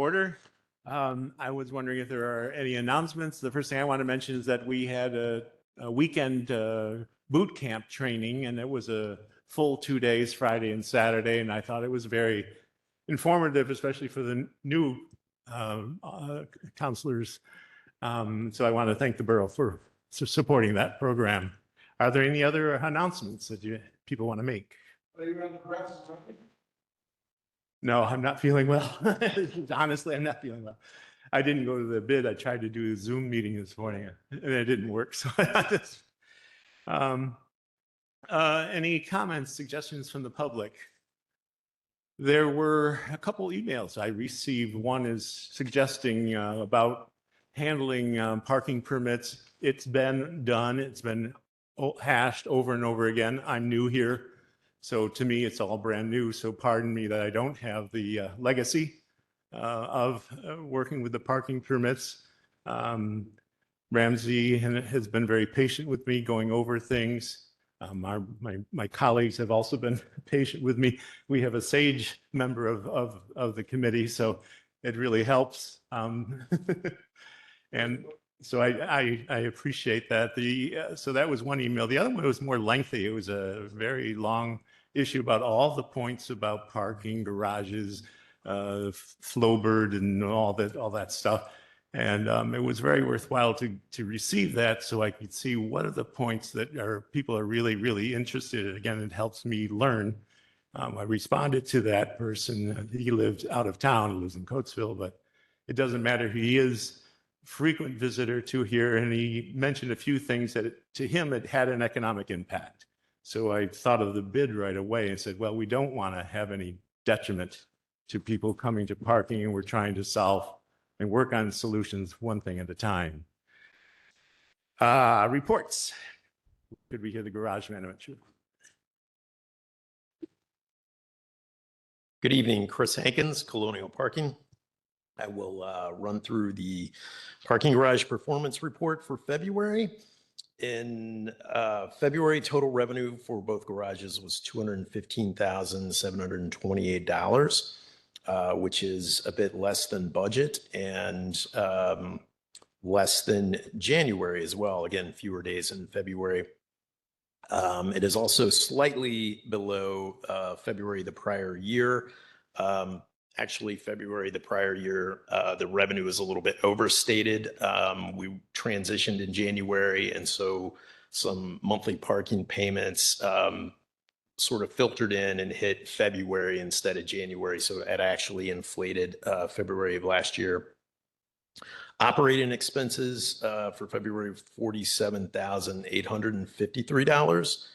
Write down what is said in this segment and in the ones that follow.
order. I was wondering if there are any announcements. The first thing I want to mention is that we had a weekend boot camp training, and it was a full 2 days, Friday and Saturday, and I thought it was very informative, especially for the new counselors. So I want to thank the borough for supporting that program. Are there any other announcements that people want to make? No, I'm not feeling well. Honestly, I'm not feeling well. I didn't go to the bid. I tried to do a Zoom meeting this morning and it didn't work. So any comments, suggestions from the public? There were a couple emails I received. One is suggesting about handling parking permits. It's been done. It's been hashed over and over again. I'm new here. So to me, it's all brand new. So pardon me that I don't have the legacy of working with the parking permits. Ramsey has been very patient with me going over things. My colleagues have also been patient with me. We have a SAGE member of the committee, so it really helps. And so I appreciate that. So that was one email. The other one was more lengthy. It was a very long issue about all the points about parking, garages, Flowbird, and all that stuff. And it was very worthwhile to receive that, so I could see what are the points that people are really, really interested in. Again, it helps me learn. I responded to that person. He lived out of town. He lives in Coatesville, but it doesn't matter. He is a frequent visitor to here, and he mentioned a few things that to him it had an economic impact. So I thought of the bid right away and said, well, we don't want to have any detriment to people coming to parking, and we're trying to solve and work on solutions one thing at a time. Reports. Could we hear the garage manager? Good evening, Chris Hankins, Colonial Parking. I will run through the parking garage performance report for February. In February, total revenue for both garages was $215,728, which is a bit less than budget and less than January as well. Again, fewer days in February. It is also slightly below February the prior year. Actually, February the prior year, the revenue is a little bit overstated. We transitioned in January, and so some monthly parking payments sort of filtered in and hit February instead of January. So it actually inflated February of last year. Operating expenses for February, $47,853.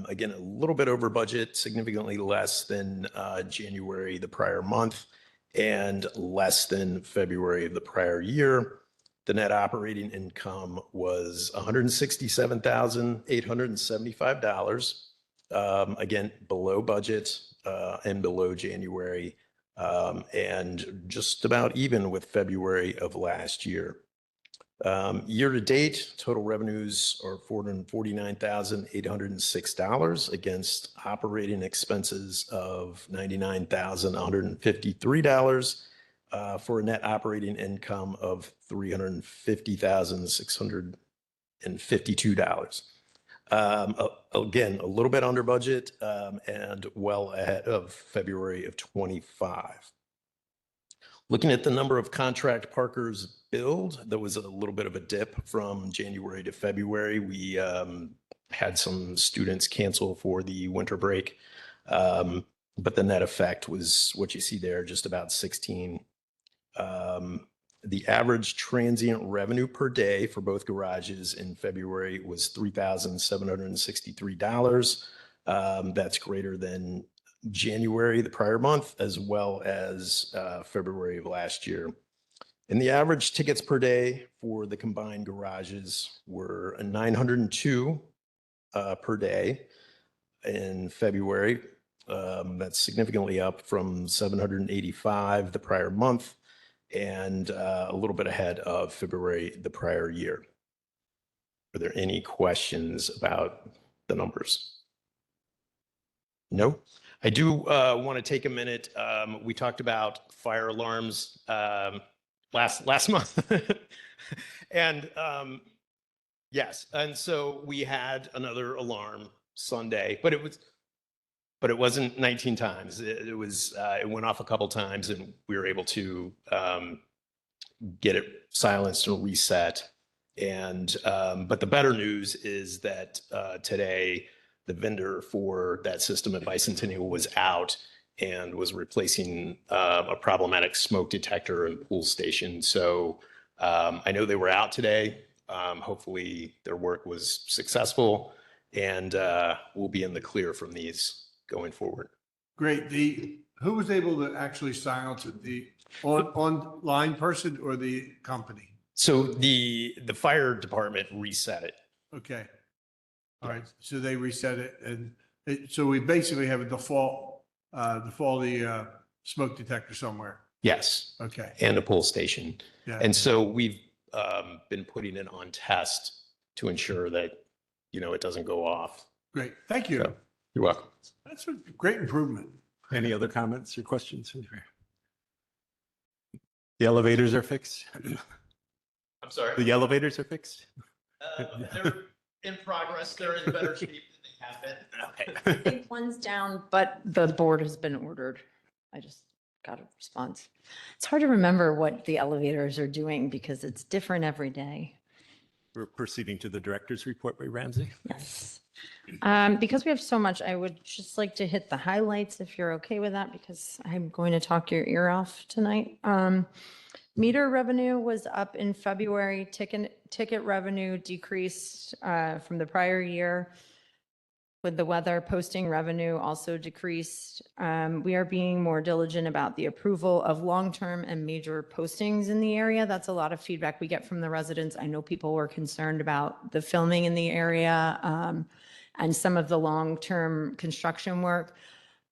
Again, a little bit over budget, significantly less than January the prior month, and less than February of the prior year. The net operating income was $167,875. Again, below budget and below January, and just about even with February of last year. Year to date, total revenues are $449,806 against operating expenses of $99,153 for a net operating income of $350,652. Again, a little bit under budget and well ahead of February of 25. Looking at the number of contract parkers billed, there was a little bit of a dip from January to February. We had some students cancel for the winter break, but the net effect was what you see there, just about 16. The average transient revenue per day for both garages in February was $3,763. That's greater than January, the prior month, as well as February of last year. And the average tickets per day for the combined garages were 902 per day in February. That's significantly up from 785 the prior month, and a little bit ahead of February the prior year. Are there any questions about the numbers? No? I do want to take a minute. We talked about fire alarms last month, and yes, and so we had another alarm Sunday, but it wasn't 19 times. It was it went off a couple times, and we were able to get it silenced and reset. And but the better news is that today the vendor for that system at Bicentennial was out and was replacing a problematic smoke detector and pool station. So I know they were out today. Hopefully their work was successful, and we'll be in the clear from these going forward. Great. Who was able to actually silence it? The online person or the company? So the fire department reset it. Okay. All right. So they reset it, and so we basically have a defaulty smoke detector somewhere. Yes. Okay. And a pull station. Yeah. And so we've been putting it on test to ensure that, it doesn't go off. Great. Thank you. So, you're welcome. That's a great improvement. Any other comments or questions? The elevators are fixed? I'm sorry. The elevators are fixed? They're in progress. They're in better shape than they have been. Okay. I think one's down, but the board has been ordered. I just got a response. It's hard to remember what the elevators are doing because it's different every day. We're proceeding to the director's report by Ramsey. Yes. Because we have so much, I would just like to hit the highlights if you're okay with that, because I'm going to talk your ear off tonight. Meter revenue was up in February. Ticket revenue decreased from the prior year. With the weather, posting revenue also decreased. We are being more diligent about the approval of long-term and major postings in the area. That's a lot of feedback we get from the residents. I know people were concerned about the filming in the area and some of the long-term construction work.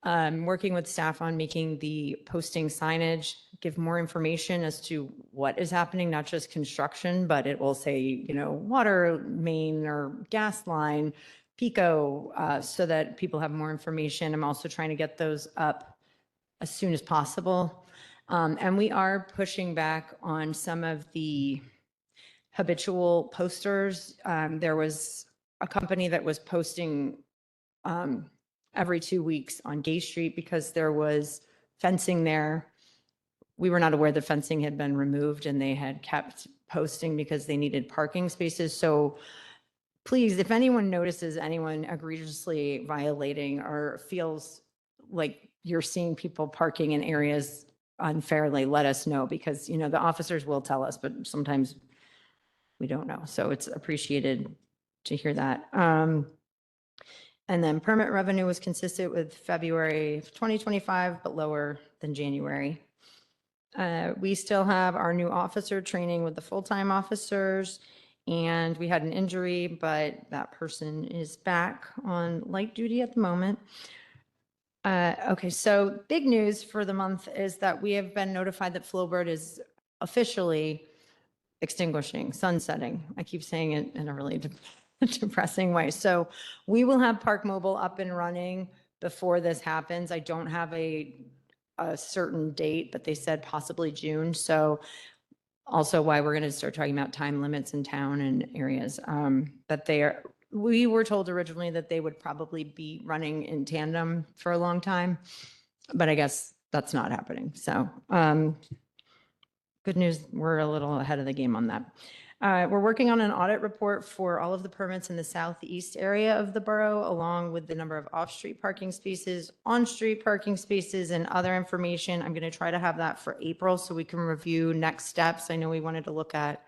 Working with staff on making the posting signage, give more information as to what is happening, not just construction, but it will say, water main or gas line, Pico, so that people have more information. I'm also trying to get those up as soon as possible. And we are pushing back on some of the habitual posters. There was a company that was posting every 2 weeks on Gay Street because there was fencing there. We were not aware the fencing had been removed, and they had kept posting because they needed parking spaces. So please, if anyone notices anyone egregiously violating or feels like you're seeing people parking in areas unfairly, let us know, because, the officers will tell us, but sometimes we don't know. So it's appreciated to hear that. And then permit revenue was consistent with February of 2025, but lower than January. We still have our new officer training with the full-time officers, and we had an injury, but that person is back on light duty at the moment. Okay, so big news for the month is that we have been notified that Flowbird is officially extinguishing, sunsetting. I keep saying it in a really depressing way. So we will have Park Mobile up and running before this happens. I don't have a certain date, but they said possibly June. So also why we're going to start talking about time limits in town and areas that we were told originally that they would probably be running in tandem for a long time, but I guess that's not happening. So good news, we're a little ahead of the game on that. We're working on an audit report for all of the permits in the southeast area of the borough, along with the number of off-street parking spaces, on-street parking spaces, and other information. I'm going to try to have that for April so we can review next steps. I know we wanted to look at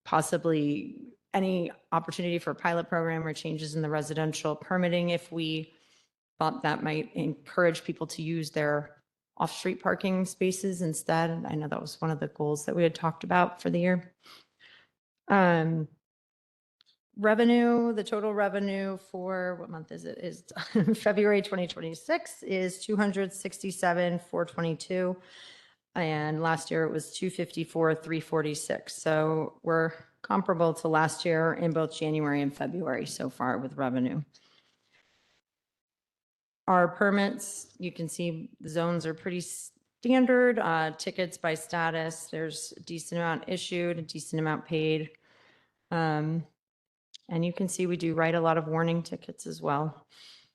possibly any opportunity for a pilot program or changes in the residential permitting if we thought that might encourage people to use their off-street parking spaces instead. I know that was one of the goals that we had talked about for the year. Revenue, the total revenue for, what month is it? Is February 2026 is 267,422. And last year it was 254,346. So we're comparable to last year in both January and February so far with revenue. Our permits, you can see the zones are pretty standard. Tickets by status, there's a decent amount issued, a decent amount paid. And you can see we do write a lot of warning tickets as well.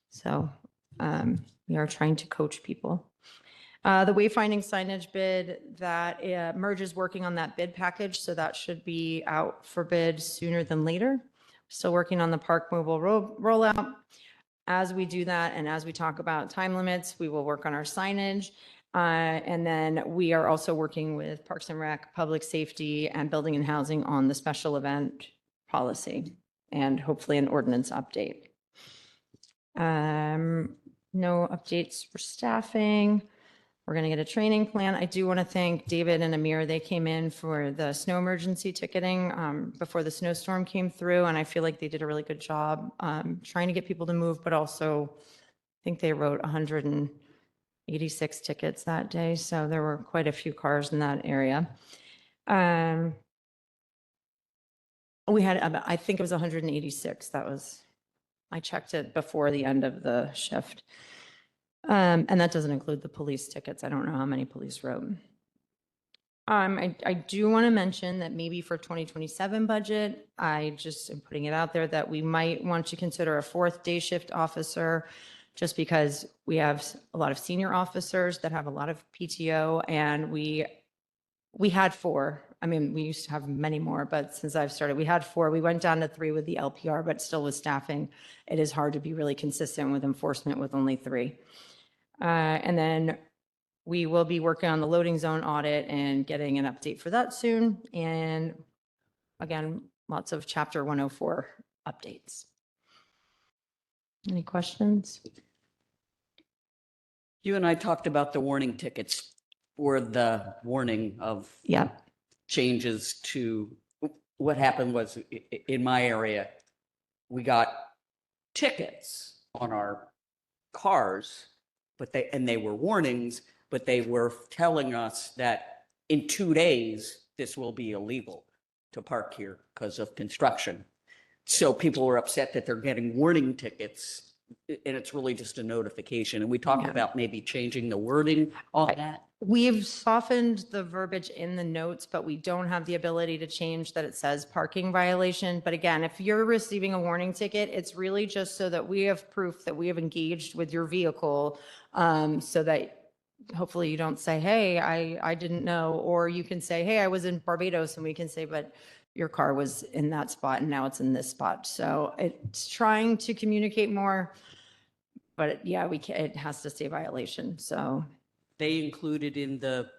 So we are trying to coach people. The wayfinding signage bid, that Merge is working on that bid package, so that should be out for bid sooner than later. Still working on the park mobile rollout. As we do that and as we talk about time limits, we will work on our signage. And then we are also working with Parks and Rec, Public Safety, and Building and Housing on the special event policy and hopefully an ordinance update. No updates for staffing. We're going to get a training plan. I do want to thank David and Amir. They came in for the snow emergency ticketing before the snowstorm came through, and I feel like they did a really good job trying to get people to move, but also I think they wrote 186 tickets that day, so there were quite a few cars in that area. We had, I think it was 186. That was, I checked it before the end of the shift. And that doesn't include the police tickets. I don't know how many police wrote. I do want to mention that maybe for 2027 budget, I just am putting it out there that we might want to consider a 4th day shift officer, just because we have a lot of senior officers that have a lot of PTO, and we had 4. I mean, we used to have many more, but since I've started, we had 4. We went down to 3 with the LPR, but still with staffing, it is hard to be really consistent with enforcement with only 3. And then we will be working on the loading zone audit and getting an update for that soon. And again, lots of Chapter 104 updates. Any questions? You and I talked about the warning tickets for the warning of Yeah. changes to what happened was in my area, we got tickets on our cars, but they were warnings, but they were telling us that in 2 days, this will be illegal to park here because of construction. So people were upset that they're getting warning tickets, and it's really just a notification. And we talked Yeah. about maybe changing the wording on that. We've softened the verbiage in the notes, but we don't have the ability to change that it says parking violation. But again, if you're receiving a warning ticket, it's really just so that we have proof that we have engaged with your vehicle, so that hopefully you don't say, hey, I didn't know, or you can say, hey, I was in Barbados, and we can say, but your car was in that spot and now it's in this spot. So it's trying to communicate more, but yeah, it has to say violation. So They included in the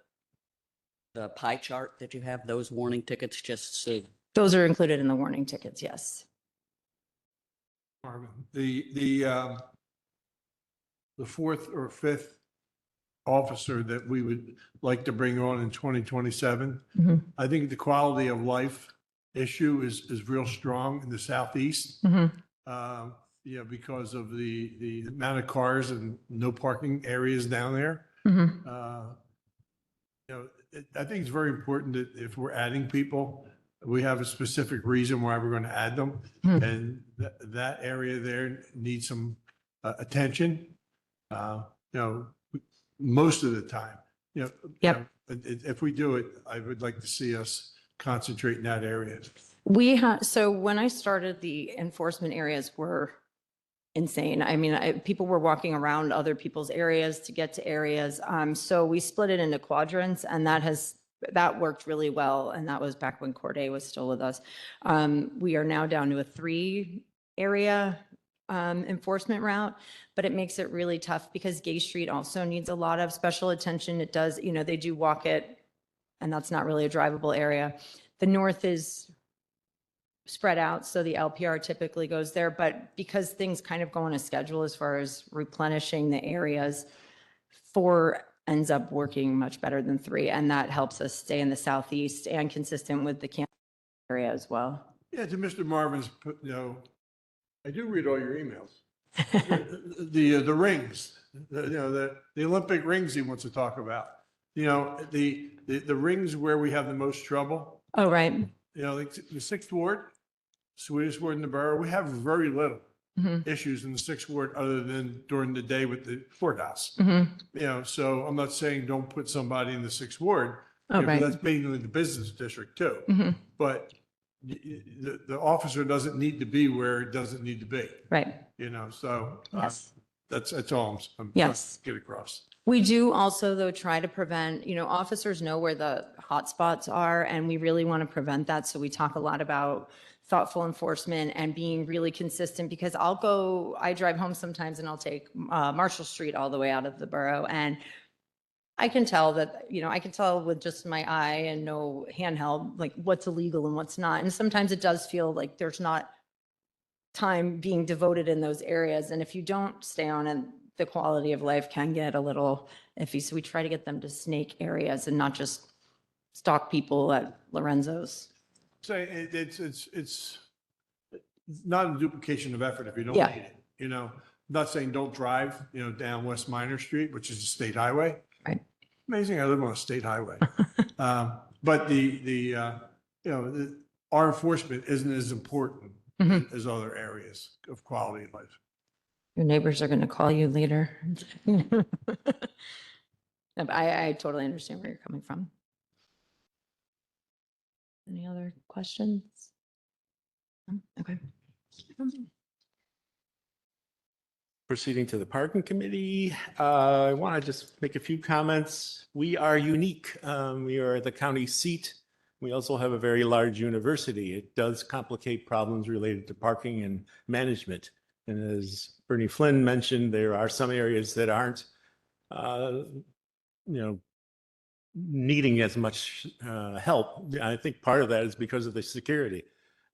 pie chart that you have, those warning tickets, just so. those are included in the warning tickets, yes. Marvin, the 4th or 5th officer that we would like to bring on in 2027, Mhm. I think the quality of life issue is real strong in the Southeast. Mhm. Yeah, because of the amount of cars and no parking areas down there. Mhm. I think it's very important that if we're adding people, we have a specific reason why we're going to add them. Hmm. And that area there needs some attention, most of the time. Yep. If we do it, I would like to see us concentrate in that area. So when I started, the enforcement areas were insane. I mean, people were walking around other people's areas to get to areas. So we split it into quadrants, and that worked really well. And that was back when Corday was still with us. We are now down to a 3-area enforcement route, but it makes it really tough because Gay Street also needs a lot of special attention. It does, they do walk it, and that's not really a drivable area. The north is spread out, so the LPR typically goes there, but because things kind of go on a schedule as far as replenishing the areas, 4 ends up working much better than 3, and that helps us stay in the Southeast and consistent with the campus area as well. Yeah, to Mr. Marvin's, I do read all your emails. The rings, the Olympic rings he wants to talk about. The rings where we have the most trouble, Oh, right. like the 6th Ward, sweetest ward in the borough, we have very little. Mhm. issues in the sixth ward other than during the day with the courthouse. Mhm. You know, so I'm not saying don't put somebody in the sixth ward. Oh, you know, 'cause right. That's mainly the business district too. Mhm. But the officer doesn't need to be where it doesn't need to be, Right. you know, so Yes. that's all I'm trying Yes. to get across. We do also, though, try to prevent, officers know where the hot spots are, and we really want to prevent that. So we talk a lot about thoughtful enforcement and being really consistent, because I drive home sometimes and I'll take Marshall Street all the way out of the borough. And I can tell that, I can tell with just my eye and no handheld, like what's illegal and what's not. And sometimes it does feel like there's not time being devoted in those areas. And if you don't stay on it, the quality of life can get a little iffy. So we try to get them to snake areas and not just stalk people at Lorenzo's. So it's not a duplication of effort if you don't Yeah. need it, you know? Not saying don't drive, down West Minor Street, which is a state highway. Right. Amazing, I live on a state highway. But our enforcement isn't as important Mhm. as other areas of quality of life. Your neighbors are going to call you later. No, but I totally understand where you're coming from. Any other questions? No? Okay. Proceeding to the parking committee, I want to just make a few comments. We are unique. We are the county seat. We also have a very large university. It does complicate problems related to parking and management. And as Bernie Flynn mentioned, there are some areas that aren't, needing as much help. I think part of that is because of the security.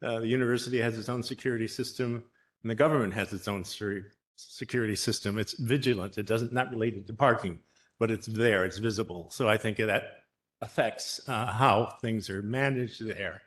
The university has its own security system, and the government has its own security system. It's vigilant. It doesn't not related to parking, but it's there. It's visible. So I think that affects how things are managed there.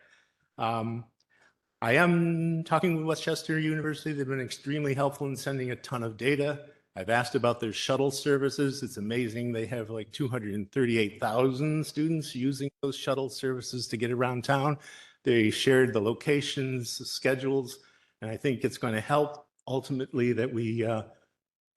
I am talking with Westchester University. They've been extremely helpful in sending a ton of data. I've asked about their shuttle services. It's amazing. They have like 238,000 students using those shuttle services to get around town. They shared the locations, the schedules, and I think it's going to help ultimately that we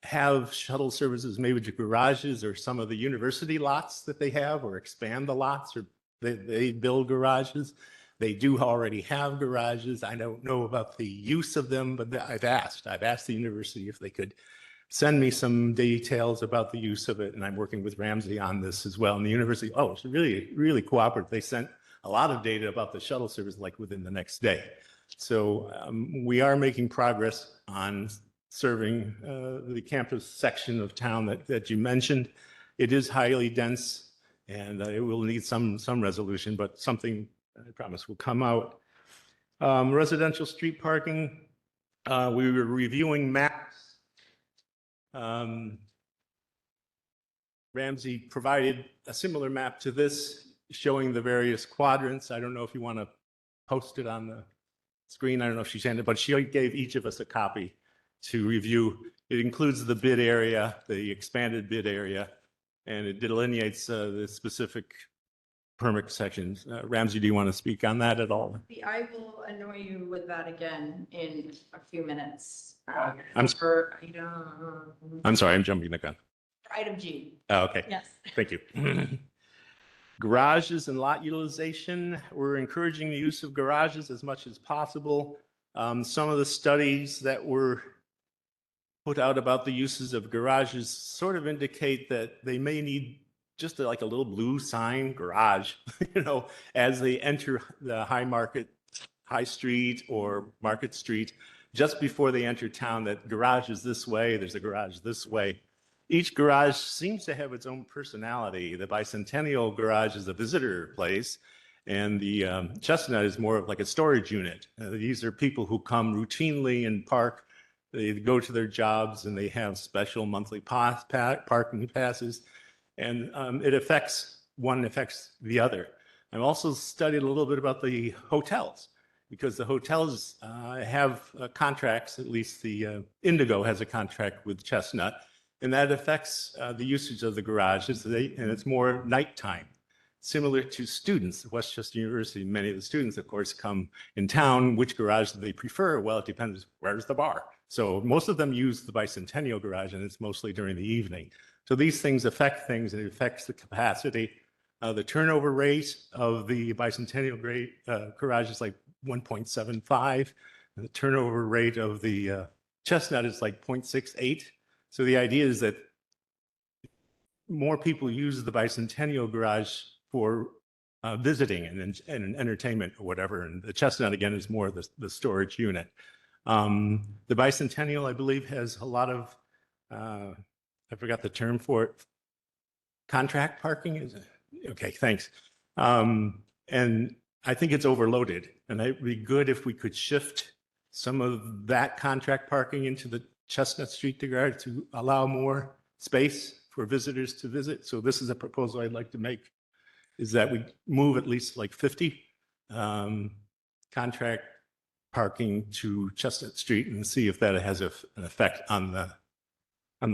have shuttle services maybe to garages or some of the university lots that they have, or expand the lots, or they build garages. They do already have garages. I don't know about the use of them, but I've asked the university if they could send me some details about the use of it. And I'm working with Ramsey on this as well. And the university, it's really, really cooperative. They sent a lot of data about the shuttle service like within the next day. So we are making progress on serving the campus section of town that you mentioned. It is highly dense, and it will need some resolution, but something I promise will come out. Residential street parking, we were reviewing maps. Ramsey provided a similar map to this showing the various quadrants. I don't know if you want to post it on the screen. I don't know if she sent it, but she gave each of us a copy to review. It includes the bid area, the expanded bid area, and it delineates the specific permit sections. Ramsey, do you want to speak on that at all? I will annoy you with that again in a few minutes. I'm For item, I'm sorry, I'm jumping the gun. item G. Oh, okay. Yes. Thank you. Garages and lot utilization. We're encouraging the use of garages as much as possible. Some of the studies that were put out about the uses of garages sort of indicate that they may need just like a little blue sign, garage, as they enter the High Street or Market Street, just before they enter town, that garage is this way, there's a garage this way. Each garage seems to have its own personality. The Bicentennial garage is a visitor place, and the Chestnut is more of like a storage unit. These are people who come routinely and park. They go to their jobs and they have special monthly parking passes, and one affects the other. I've also studied a little bit about the hotels, because the hotels have contracts, at least the Indigo has a contract with Chestnut, and that affects the usage of the garages, and it's more nighttime. Similar to students at Westchester University, many of the students, of course, come in town. Which garage do they prefer? Well, it depends. Where's the bar? So most of them use the Bicentennial Garage, and it's mostly during the evening. So these things affect things, and it affects the capacity. The turnover rate of the Bicentennial Garage is like 1.75. And the turnover rate of the Chestnut is like 0.68. So the idea is that more people use the Bicentennial Garage for visiting and entertainment or whatever. And the Chestnut, again, is more the storage unit. The Bicentennial, I believe, has a lot of, I forgot the term for it, contract parking. Is it? Okay, thanks. And I think it's overloaded. And it'd be good if we could shift some of that contract parking into the Chestnut Street garage to allow more space for visitors to visit. So this is a proposal I'd like to make, is that we move at least like 50 contract parking to Chestnut Street and see if that has an effect on the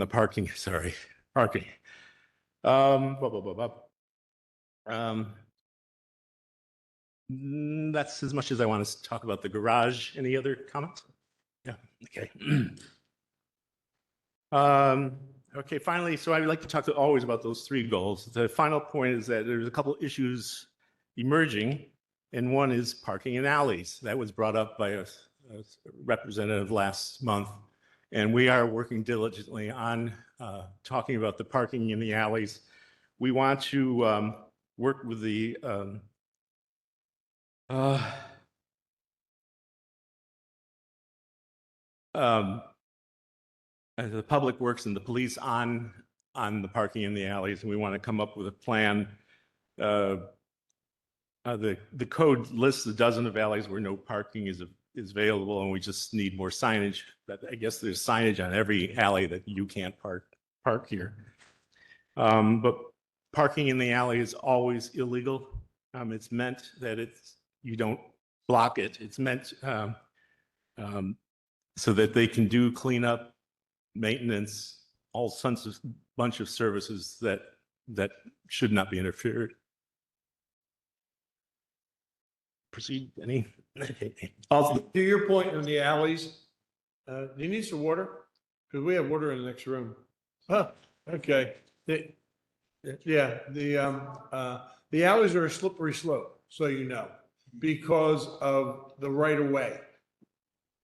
parking, parking. That's as much as I want to talk about the garage. Any other comments? Yeah, okay. Okay, finally, so I would like to talk always about those three goals. The final point is that there's a couple issues emerging, and one is parking in alleys. That was brought up by a representative last month, and we are working diligently on talking about the parking in the alleys. We want to work with the Public Works and the police on the parking in the alleys, and we want to come up with a plan. The code lists a dozen of alleys where no parking is available, and we just need more signage. But I guess there's signage on every alley that you can't park here. But parking in the alley is always illegal. It's meant that you don't block it. It's meant so that they can do cleanup, maintenance, all sorts of bunch of services that should not be interfered. Proceed, any? To your point on the alleys, do you need some water? Because we have water in the next room. Huh, okay. Yeah, the alleys are a slippery slope, so you know, because of the right of way.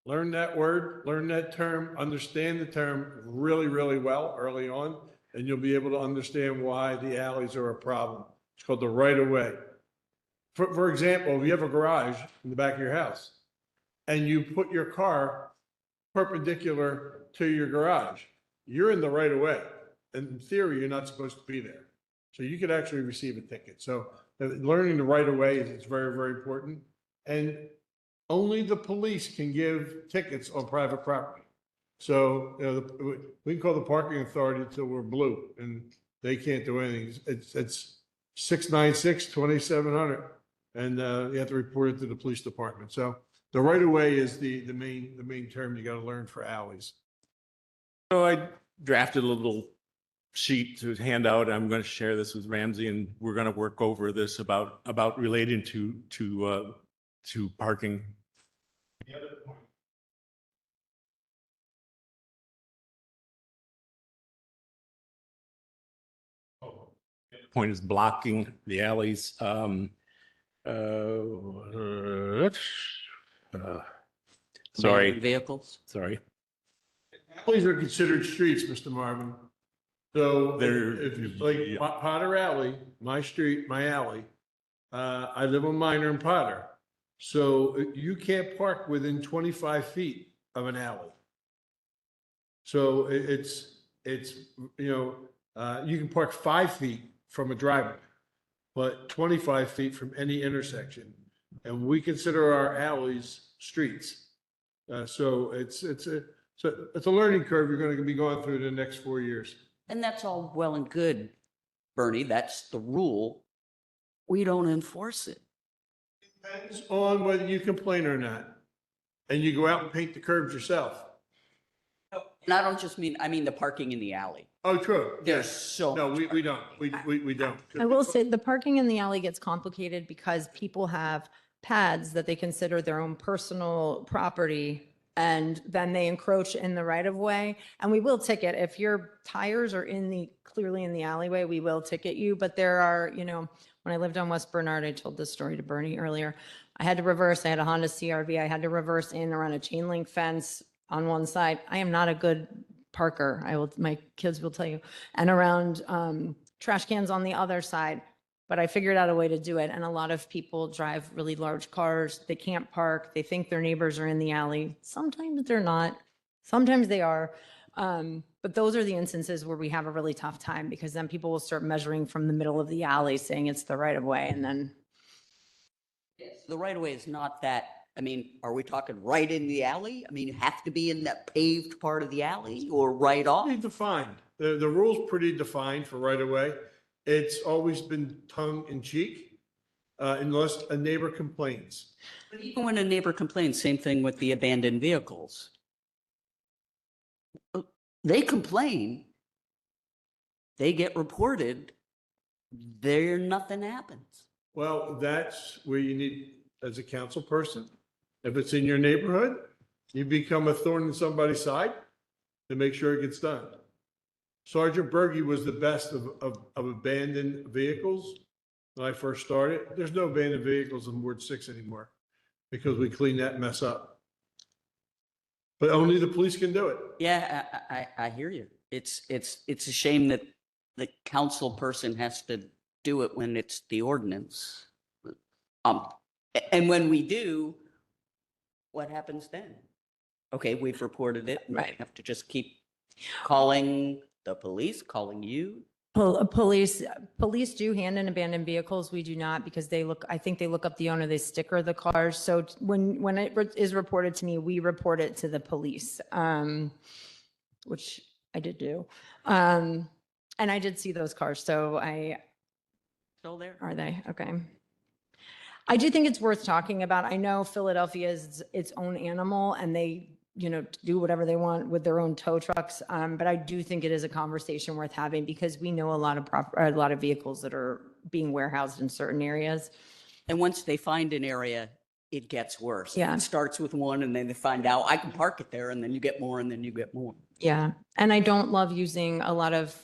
Learn that word, learn that term, understand the term really, really well early on, and you'll be able to understand why the alleys are a problem. It's called the right of way. For example, if you have a garage in the back of your house and you put your car perpendicular to your garage, you're in the right of way. And in theory, you're not supposed to be there. So you could actually receive a ticket. So learning the right of way is very, very important. And only the police can give tickets on private property. So we can call the parking authority until we're blue, and they can't do anything. It's 696-2700, and you have to report it to the police department. So the right of way is the main term you got to learn for alleys. So I drafted a little sheet to hand out. I'm going to share this with Ramsey, and we're going to work over this about relating to parking. The other point is blocking the alleys. Sorry. Vehicles. Sorry. Alleys are considered streets, Mr. Marvin. So They're- if like yeah. Potter Alley, my street, my alley, I live on Minor and Potter. So you can't park within 25 feet of an alley. So it's, you can park 5 feet from a driveway, but 25 feet from any intersection. And we consider our alleys streets. So it's a learning curve you're going to be going through the next 4 years. And that's all well and good, Bernie. That's the rule. We don't enforce it. Depends on whether you complain or not. And you go out and paint the curbs yourself. And I don't just mean, I mean the parking in the alley. Oh, true. There's Yes. so. No, much we don't. We don't. I will say the parking in the alley gets complicated because people have pads that they consider their own personal property and then they encroach in the right of way. And we will ticket if your tires are clearly in the alleyway, we will ticket you. But there are, when I lived on West Bernard, I told this story to Bernie earlier. I had to reverse. I had a Honda CRV. I had to reverse in around a chain link fence on one side. I am not a good parker. My kids will tell you, and around trash cans on the other side. But I figured out a way to do it. And a lot of people drive really large cars. They can't park. They think their neighbors are in the alley. Sometimes they're not. Sometimes they are. But those are the instances where we have a really tough time, because then people will start measuring from the middle of the alley saying it's the right of way. And then The right of way is not that, I mean, are we talking right in the alley? I mean, you have to be in that paved part of the alley or right off? Pretty defined. The rule's pretty defined for right of way. It's always been tongue in cheek, unless a neighbor complains. But even when a neighbor complains, same thing with the abandoned vehicles. They complain, they get reported, nothing happens. Well, that's where you need, as a council person, if it's in your neighborhood, you become a thorn in somebody's side to make sure it gets done. Sergeant Berge was the best of abandoned vehicles when I first started. There's no abandoned vehicles in Ward 6 anymore because we cleaned that mess up. But only the police can do it. Yeah, I hear you. It's a shame that the council person has to do it when it's the ordinance. And when we do, what happens then? Okay, we've reported it. We Right. have to just keep calling the police, calling you. Police do hand in abandoned vehicles. We do not, because I think they look up the owner, they sticker the cars. So when it is reported to me, we report it to the police, which I did do. And I did see those cars. So Still there? are they? Okay. I do think it's worth talking about. I know Philadelphia is its own animal, and they, do whatever they want with their own tow trucks. But I do think it is a conversation worth having, because we know a lot of vehicles that are being warehoused in certain areas. And once they find an area, it gets worse. Yeah. It starts with one and then they find out I can park it there, and then you get more and then you get more. Yeah. And I don't love using a lot of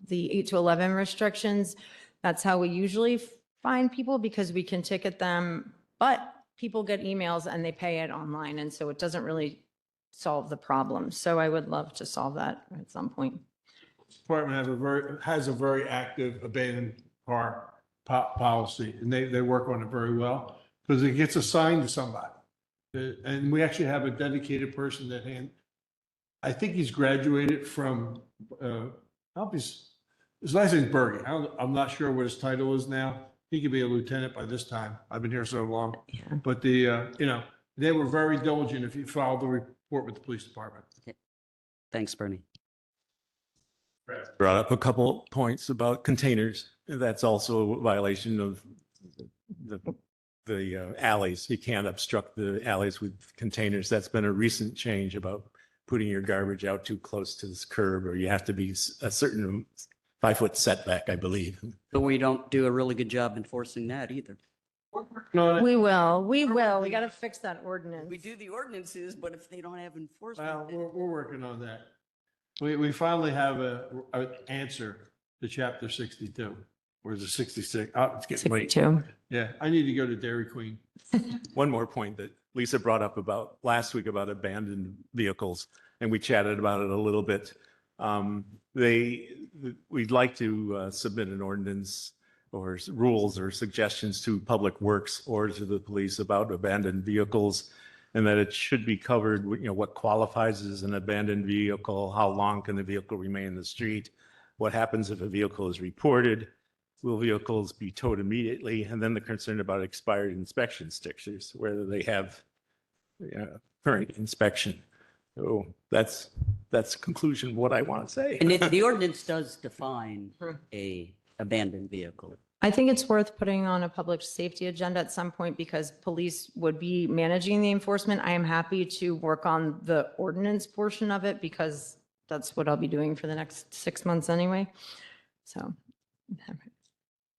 the 8 to 11 restrictions. That's how we usually find people, because we can ticket them, but people get emails and they pay it online. And so it doesn't really solve the problem. So I would love to solve that at some point. Department has a very active abandoned car policy, and they work on it very well because it gets assigned to somebody. And we actually have a dedicated person I think he's graduated from, his last name's Berge. I'm not sure what his title is now. He could be a lieutenant by this time. I've been here so long. Yeah. But they were very diligent if you filed the report with the police department. Thanks, Bernie. Brought up a couple points about containers. That's also a violation of the alleys. You can't obstruct the alleys with containers. That's been a recent change about putting your garbage out too close to this curb, or you have to be a certain 5-foot setback, I believe. But we don't do a really good job enforcing that either. No, We will. We got to fix that ordinance. We do the ordinances, but if they don't have well, enforcement. we're working on that. We finally have an answer to chapter 62, or is it 66? Oh, it's getting late. 62. Yeah, I need to go to Dairy Queen. One more point that Lisa brought up about last week about abandoned vehicles, and we chatted about it a little bit. We'd like to submit an ordinance or rules or suggestions to Public Works or to the police about abandoned vehicles, and that it should be covered, what qualifies as an abandoned vehicle, how long can the vehicle remain in the street, what happens if a vehicle is reported, will vehicles be towed immediately, and then the concern about expired inspection stickers, whether they have current inspection. So that's conclusion of what I want to say. And the ordinance does define a abandoned vehicle. I think it's worth putting on a public safety agenda at some point, because police would be managing the enforcement. I am happy to work on the ordinance portion of it, because that's what I'll be doing for the next 6 months anyway. So.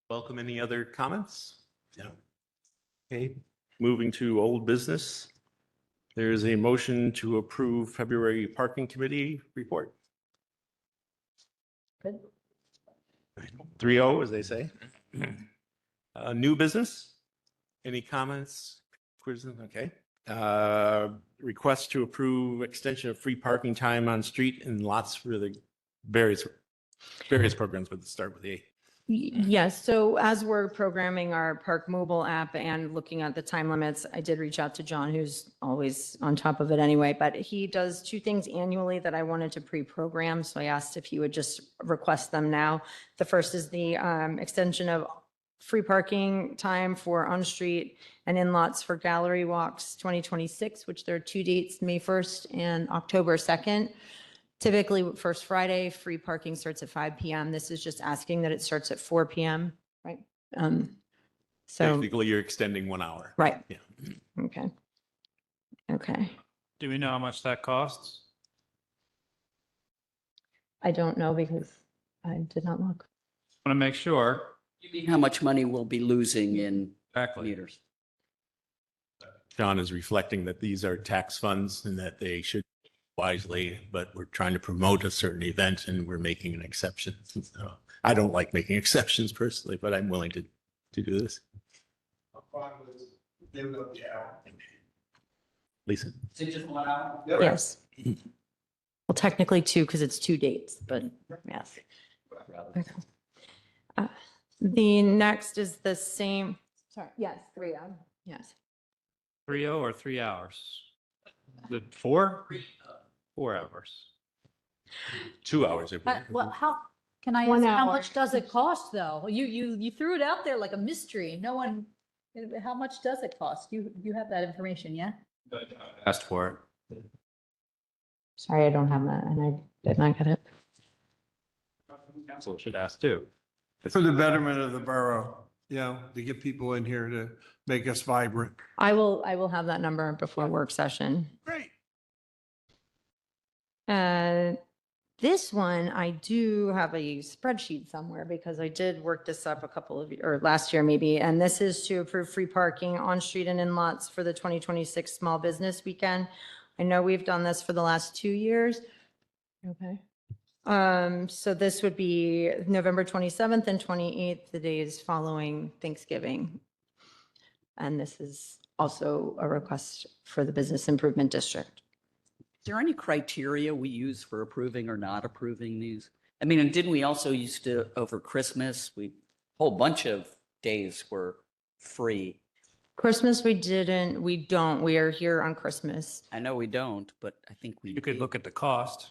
Welcome. Any other comments? No. Okay, moving to old business. There's a motion to approve February Parking Committee report. Good. 3-0, as they say. New business? Any comments? Quizzes? Okay. Request to approve extension of free parking time on street and lots for the various programs, but let's start with A. Yes, so as we're programming our Park Mobile app and looking at the time limits, I did reach out to John, who's always on top of it anyway, but he does 2 things annually that I wanted to pre-program, so I asked if he would just request them now. The first is the extension of free parking time for on-street and in-lots for gallery walks 2026, which there are 2 dates, May 1st and October 2nd. Typically, first Friday, free parking starts at 5 p.m. This is just asking that it starts at 4 p.m., right? So, Technically, you're extending 1 hour. right, Yeah. okay. Okay, Do we know how much that costs? I don't know because I did not look. Want to make sure. You mean how much money we'll be losing in Exactly. meters? John is reflecting that these are tax funds and that they should wisely, but we're trying to promote a certain event and we're making an exception. So I don't like making exceptions personally, but I'm willing to do this. Lisa? Is it just 1 hour? Yes. Well, technically 2 because it's 2 dates, but yes. Okay. The next is the same, sorry, yes, 3 hours, yes. 3 or 3 hours? Is it 4? 4 hours. 2 hours. Well, how, can I 1 ask, how hour. much does it cost though? You threw it out there like a mystery. No one, how much does it cost? You have that information, yeah? Asked for it. Sorry, I don't have that and I did not get it. Council should ask too. For the betterment of the borough, to get people in here to make us vibrant. I will have that number before work session. Great. This one, I do have a spreadsheet somewhere because I did work this up last year maybe. And this is to approve free parking on street and in lots for the 2026 Small Business Weekend. I know we've done this for the last 2 years. Okay. So this would be November 27th and 28th, the days following Thanksgiving. And this is also a request for the Business Improvement District. Is there any criteria we use for approving or not approving these? I mean, and didn't we also used to, over Christmas, a whole bunch of days were free? Christmas, we don't. We are here on Christmas. I know we don't, but I think we. You could do. look at the cost.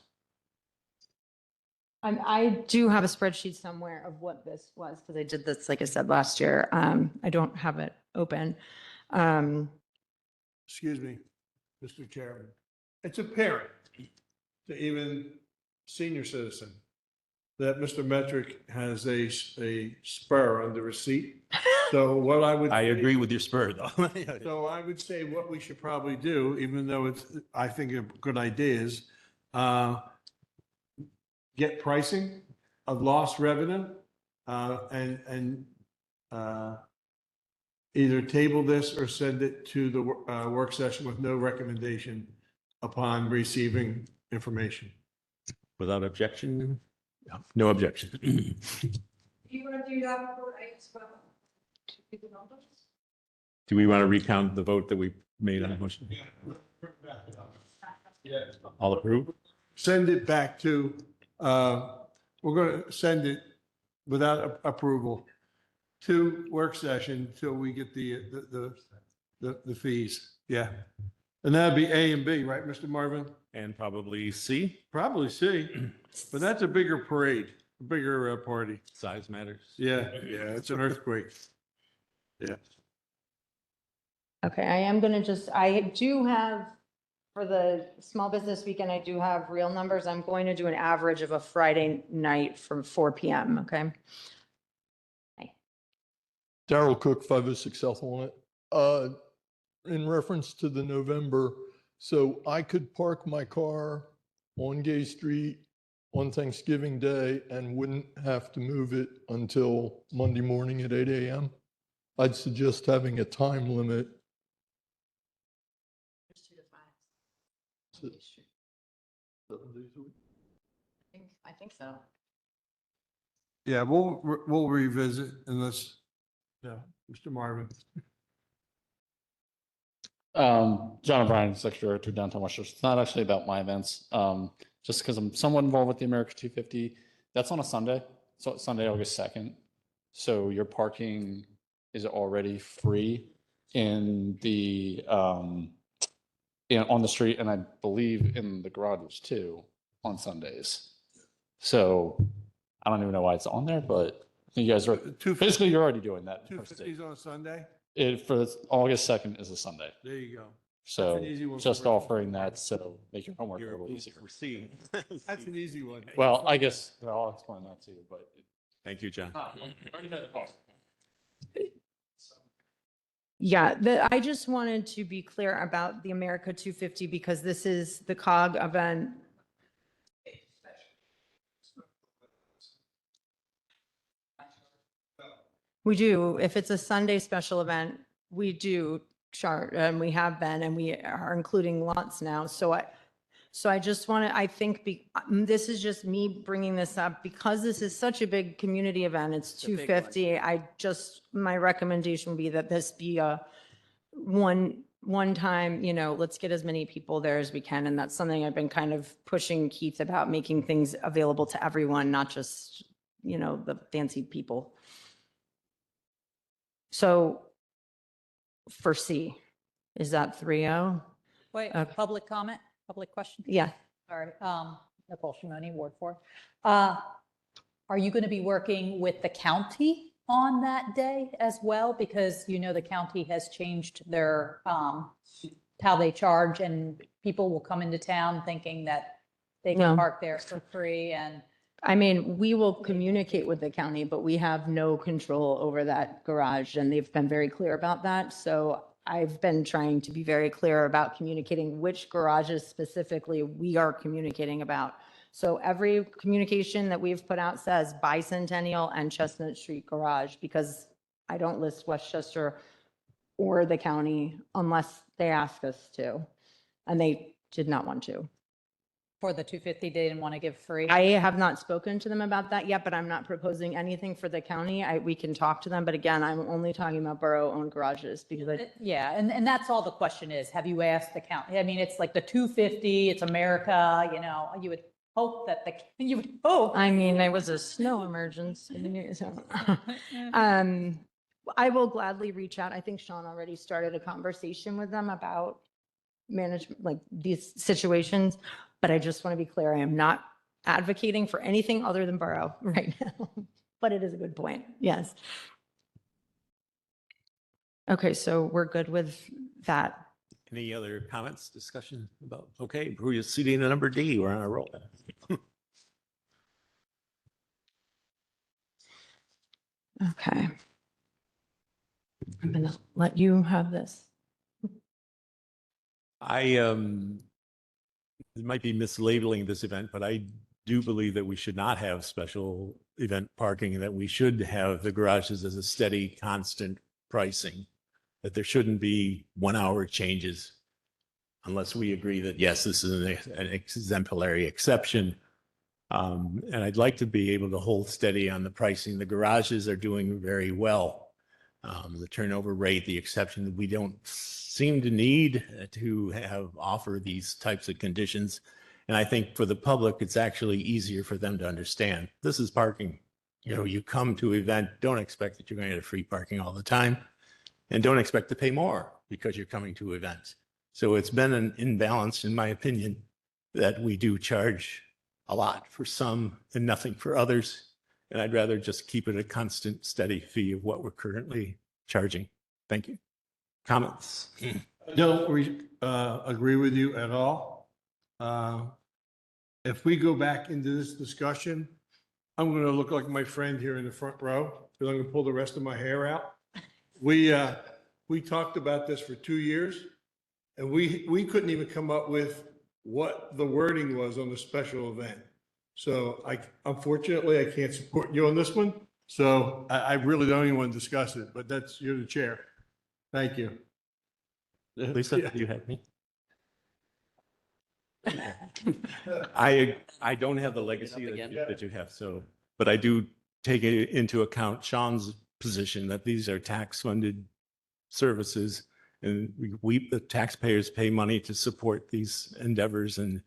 I do have a spreadsheet somewhere of what this was because I did this, like I said, last year. I don't have it open. Excuse me, Mr. Chairman. It's apparent to even senior citizen that Mr. Metric has a spur on the receipt. So what I would. I agree with your spur though. So I would say what we should probably do, even though it's, I think a good idea is, get pricing of lost revenue, and either table this or send it to the work session with no recommendation upon receiving information. Without objection? No objection. You want to do that before I Do we want to recount the vote that we made on the motion? All approved? Send it back to, we're going to send it without approval to work session till we get the fees. Yeah. And that'd be A and B, right, Mr. Marvin? And probably C, Probably C, but that's a bigger parade, a bigger party. size matters. Yeah, it's an earthquake. Yeah. Okay, I do have, for the Small Business Weekend, I do have real numbers. I'm going to do an average of a Friday night from 4 p.m., okay? Darrell Cook, 506 South Walnut. In reference to the November, so I could park my car on Gay Street on Thanksgiving Day and wouldn't have to move it until Monday morning at 8 a.m. I'd suggest having a time limit. 7 days a week. I think so. Yeah, we'll revisit unless, yeah, Mr. Marvin. John O'Brien, Secretary Director, Downtown Westchester. It's not actually about my events. Just because I'm somewhat involved with the America 250. That's on a Sunday, so it's Sunday, August 2nd. So your parking is already free in the on the street, and I believe in the garages too on Sundays. So I don't even know why it's on there, but you guys are basically you're already doing that. Two fifties on a Sunday? It for August 2nd is a Sunday. There you go. So an easy one for just Richard. offering that, so make your homework a little easier. We're seeing. That's an easy one. Well, I guess I'll explain that to you, but. Thank you, John. Yeah, I just wanted to be clear about the America 250 because this is the COG event. We do. If it's a Sunday special event, we do chart, and we have been, and we are including lots now. So I just want to, I think this is just me bringing this up because this is such a big community event. It's a big one. 250. My recommendation would be that this be a one time, let's get as many people there as we can. And that's something I've been kind of pushing Keith about, making things available to everyone, not just, the fancy people. So for C, is that 3-0? Wait, Okay. public comment, public question? Yeah. Sorry, Nicole Shimoni, Ward 4. Are you going to be working with the county on that day as well? Because the county has changed their, how they charge, and people will come into town thinking that they can No. park there for free. And I mean, we will communicate with the county, but we have no control over that garage, and they've been very clear about that. So I've been trying to be very clear about communicating which garages specifically we are communicating about. So every communication that we've put out says Bicentennial and Chestnut Street Garage, because I don't list Westchester or the county unless they ask us to, and they did not want to. for the 250, they didn't want to give free. I have not spoken to them about that yet, but I'm not proposing anything for the county. We can talk to them, but again, I'm only talking about borough-owned garages because Yeah, and that's all the question is. Have you asked the county? I mean, it's like the 250, it's America, you would hope that you would hope. I mean, there was a snow emergency. So. I will gladly reach out. I think Sean already started a conversation with them about management, like these situations. But I just want to be clear, I am not advocating for anything other than borough right now. But it is a good point. Yes. Okay, so we're good with that. Any other comments, discussion about, okay, we're just seating the number D, we're on a roll. Okay. I'm gonna let you have this. It might be mislabeling this event, but I do believe that we should not have special event parking, and that we should have the garages as a steady, constant pricing, that there shouldn't be 1 hour changes unless we agree that, yes, this is an exemplary exception. And I'd like to be able to hold steady on the pricing. The garages are doing very well. The turnover rate, the exception, we don't seem to need to offer these types of conditions. And I think for the public, it's actually easier for them to understand. This is parking. You come to an event, don't expect that you're going to get free parking all the time, and don't expect to pay more because you're coming to events. So it's been an imbalance, in my opinion, that we do charge a lot for some and nothing for others. And I'd rather just keep it a constant, steady fee of what we're currently charging. Thank you. Comments? I don't agree with you at all. If we go back into this discussion, I'm going to look like my friend here in the front row, because I'm going to pull the rest of my hair out. We talked about this for 2 years, and we couldn't even come up with what the wording was on the special event. So unfortunately, I can't support you on this one. So I really don't even want to discuss it, but you're the chair. Thank you. Lisa, do you have me? I don't have the legacy again. that you have, so, but I do take it into account Sean's position that these are tax-funded services, and the taxpayers pay money to support these endeavors, and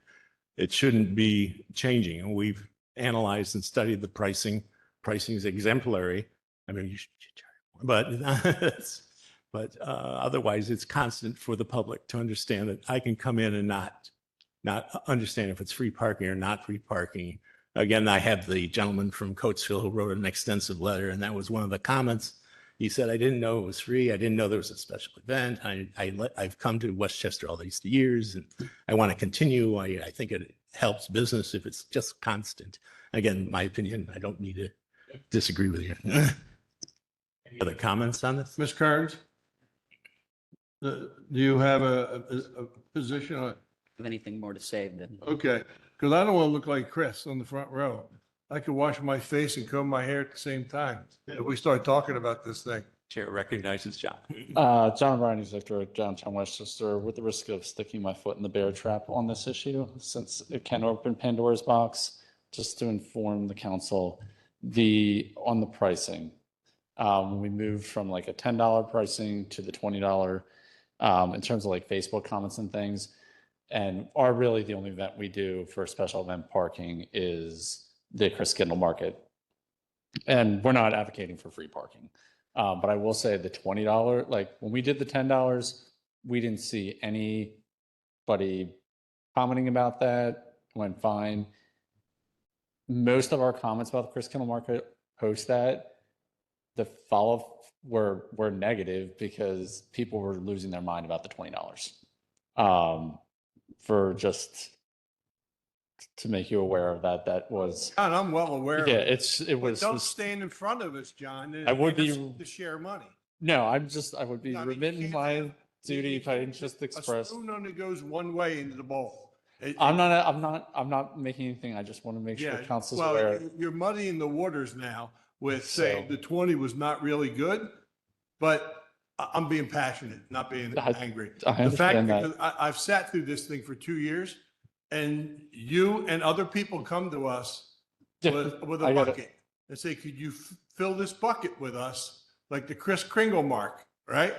it shouldn't be changing. And we've analyzed and studied the pricing. Pricing is exemplary. I mean, you should charge more, but otherwise, it's constant for the public to understand that I can come in and not understand if it's free parking or not free parking. Again, I had the gentleman from Coatesville who wrote an extensive letter, and that was one of the comments. He said, I didn't know it was free. I didn't know there was a special event. I've come to Westchester all these years, and I want to continue. I think it helps business if it's just constant. Again, my opinion, I don't need to disagree with you. Any other comments on this? Ms. Kearns? Do you have a position on it? Have anything more to say than? Okay, because I don't want to look like Chris on the front row. I could wash my face and comb my hair at the same time if we start talking about this thing. Chair recognizes John. John Ryan, Executive Downtown Westchester, with the risk of sticking my foot in the bear trap on this issue, since it can open Pandora's box, just to inform the council, on the pricing. When we moved from like a $10 pricing to the $20 in terms of like Facebook comments and things, and really the only event we do for special event parking is the Chris Kindle Market. And we're not advocating for free parking. But I will say the $20, like when we did the $10, we didn't see anybody commenting about that. Went fine. Most of our comments about the Chris Kindle Market post that, the follow-up were negative because people were losing their mind about the $20. For just to make you aware of that was, John, I'm well aware of yeah, it. it But was. don't stand in front of us, John. and I would ask be- To share money. No, I would be I mean, remitting you my can't- duty if I didn't just A express. spoon only goes one way into the bowl. I'm not making anything. I just want to make sure Yeah, council's well, aware. you're muddying the waters now with saying So- the 20 was not really good, but I'm being passionate, not being I- angry. I The fact understand that. because I've sat through this thing for 2 years, and you and other people come to us with a I get it. bucket and say, could you fill this bucket with us, like the Chris Kringle mark, right?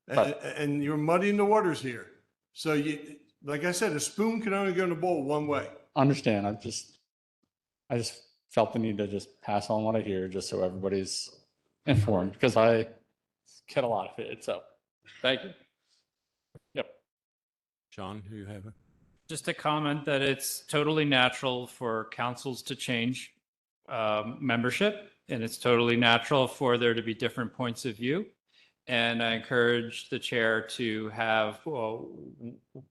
Right. And you're muddying the waters here. So you, like I said, a spoon can only go in a bowl one way. Understand. I just felt the need to just pass on what I hear, just so everybody's informed, because I get a lot of it. So, thank you. Yep. Sean, do you have it? Just a comment that it's totally natural for councils to change membership, and it's totally natural for there to be different points of view. And I encourage the chair to have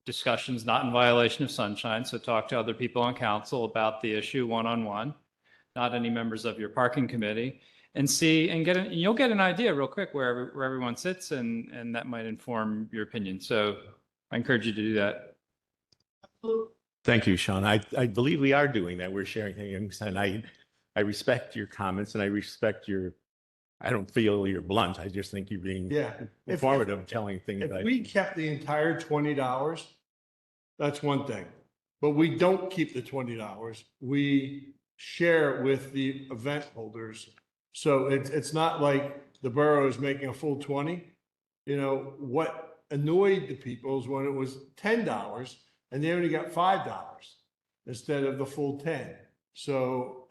discussions not in violation of sunshine. So talk to other people on council about the issue one-on-one, not any members of your parking committee, and see and you'll get an idea real quick where everyone sits, and that might inform your opinion. So I encourage you to do that. Thank you, Sean. I believe we are doing that. We're sharing things, and I respect your comments, and I respect I don't feel you're blunt. I just think you're being Yeah. informative, telling things. If we kept the entire $20, that's one thing. But we don't keep the $20. We share with the event holders. So it's not like the borough is making a full 20. You know, what annoyed the people is when it was $10 and they only got $5 instead of the full 10. So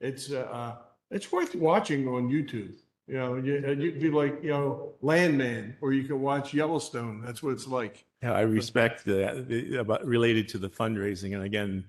it's worth watching on YouTube. You know, you'd be like, you know, Landman, or you can watch Yellowstone. That's what it's like. Yeah, I respect about related to the fundraising. And again,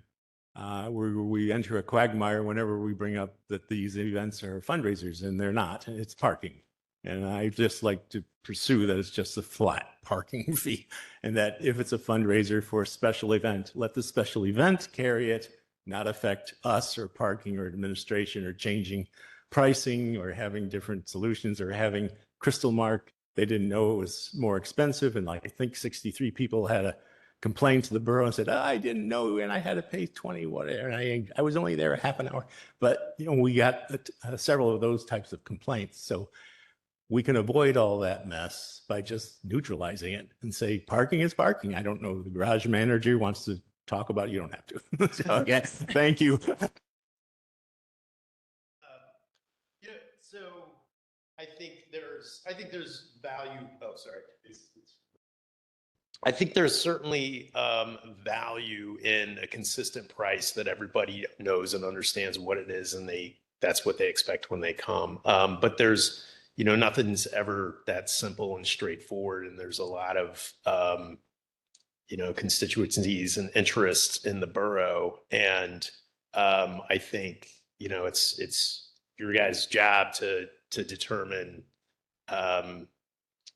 we enter a quagmire whenever we bring up that these events are fundraisers, and they're not. It's parking. And I just like to pursue that it's just a flat parking fee, and that if it's a fundraiser for a special event, let the special event carry it, not affect us or parking or administration or changing pricing or having different solutions or having Crystal Mark. They didn't know it was more expensive. And like, I think 63 people had a complaint to the borough and said, I didn't know, and I had to pay 20, whatever. And I was only there a half an hour. But, you know, we got several of those types of complaints. So we can avoid all that mess by just neutralizing it and say, parking is parking. I don't know, the garage manager wants to talk about it, you don't have to. So, Yes. thank you. So I think there's value. Oh, sorry. I think there's certainly value in a consistent price that everybody knows and understands what it is, and that's what they expect when they come. But there's, nothing's ever that simple and straightforward, and there's a lot of constituencies and interests in the borough, and I think it's your guys' job to determine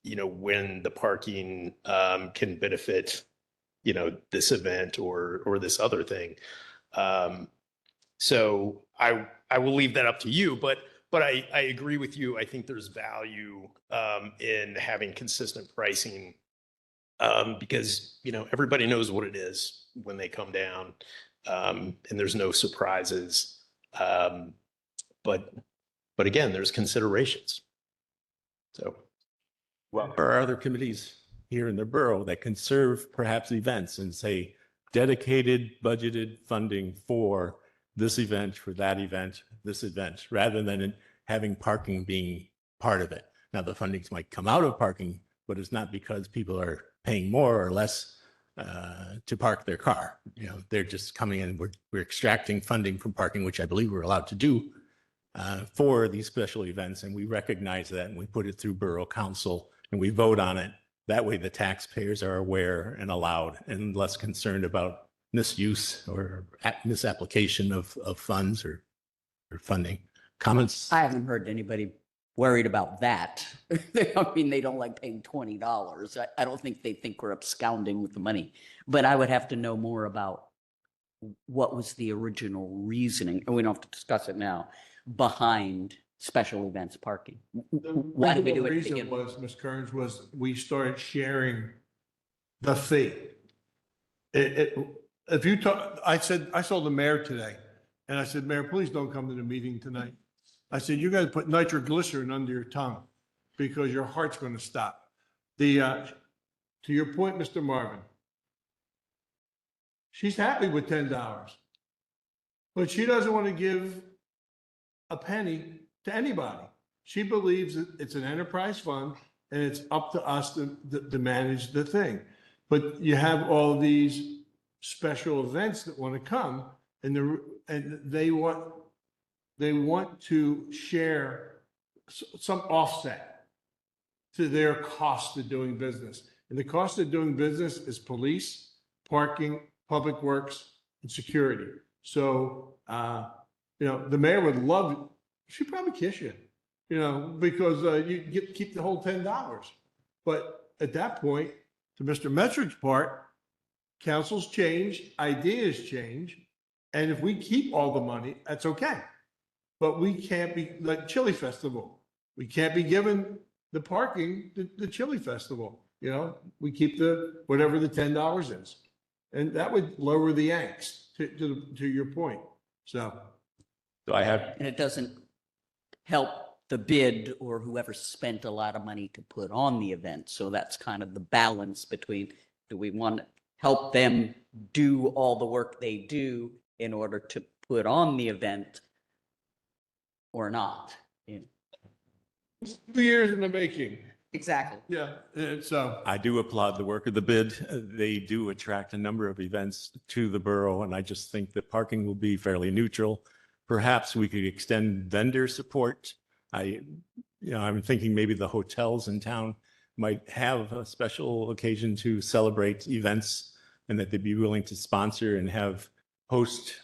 when the parking can benefit this event or this other thing. So I will leave that up to you, but I agree with you. I think there's value in having consistent pricing because everybody knows what it is when they come down, and there's no surprises. But again, there's considerations. So, Well, there are other committees here in the borough that can serve perhaps events and say dedicated budgeted funding for this event, for that event, this event, rather than having parking being part of it. Now, the fundings might come out of parking, but it's not because people are paying more or less to park their car. They're just coming in. We're extracting funding from parking, which I believe we're allowed to do for these special events. And we recognize that and we put it through Borough Council and we vote on it. That way the taxpayers are aware and allowed and less concerned about misuse or misapplication of funds or funding. Comments? I haven't heard anybody worried about that. I mean, they don't like paying $20. I don't think they think we're absconding with the money, but I would have to know more about what was the original reasoning, and we don't have to discuss it now, behind special events parking. Why did we do it? The reason was, Ms. Kearns, was we started sharing the fee. If you talk, I saw the mayor today, and I said, Mayor, please don't come to the meeting tonight. I said, you got to put nitroglycerin under your tongue because your heart's going to stop. To your point, Mr. Marvin, she's happy with $10, but she doesn't want to give a penny to anybody. She believes that it's an enterprise fund and it's up to us to manage the thing. But you have all these special events that want to come and they want to share some offset to their cost of doing business. And the cost of doing business is police, parking, public works, and security. So, the mayor would love, she'd probably kiss you, because you keep the whole $10. But at that point, to Mr. Metrick's part, councils change, ideas change. And if we keep all the money, that's okay. But we can't be like Chili Festival. We can't be given the parking, the Chili Festival. We keep whatever the $10 is. And that would lower the angst to your point. So I have, And it doesn't help the bid or whoever spent a lot of money to put on the event. So that's kind of the balance between, do we want to help them do all the work they do in order to put on the event or not? 2 years in the making. Exactly. Yeah. And so I do applaud the work of the bid. They do attract a number of events to the borough, and I just think that parking will be fairly neutral. Perhaps we could extend vendor support. I'm thinking maybe the hotels in town might have a special occasion to celebrate events and that they'd be willing to sponsor and have host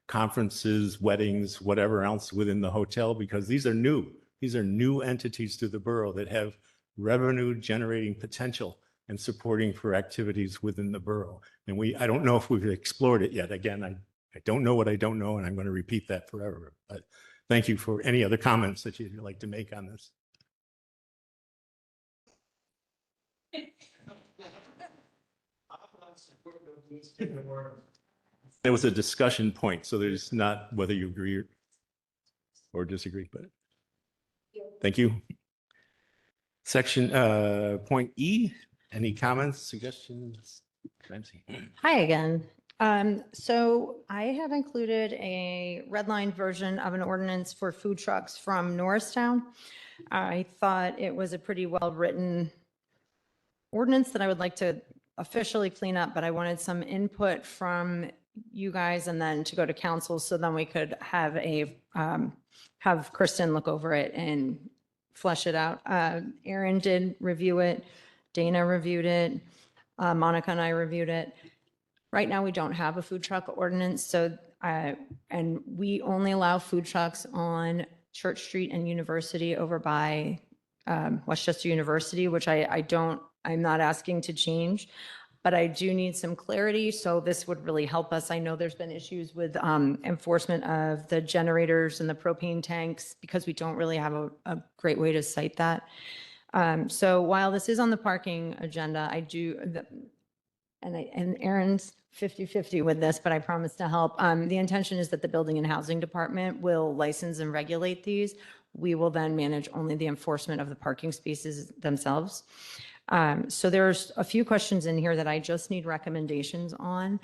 conferences, weddings, whatever else within the hotel, because these are new. These are new entities to the borough that have revenue generating potential and supporting for activities within the borough. And I don't know if we've explored it yet. Again, I don't know what I don't know, and I'm going to repeat that forever. But thank you for any other comments that you'd like to make on this. There was a discussion point, so there's not whether you agree or disagree, but thank you. Section point E, any comments, suggestions? Hi again. So I have included a redlined version of an ordinance for food trucks from Norristown. I thought it was a pretty well-written ordinance that I would like to officially clean up, but I wanted some input from you guys and then to go to council, so then we could have have Kristen look over it and flesh it out. Aaron did review it, Dana reviewed it, Monica and I reviewed it. Right now, we don't have a food truck ordinance, so, and we only allow food trucks on Church Street and University over by Westchester University, which I'm not asking to change, but I do need some clarity, so this would really help us. I know there's been issues with enforcement of the generators and the propane tanks because we don't really have a great way to cite that. So while this is on the parking agenda, I do, and Aaron's 50-50 with this, but I promise to help. The intention is that the Building and Housing Department will license and regulate these. We will then manage only the enforcement of the parking spaces themselves. So there's a few questions in here that I just need recommendations on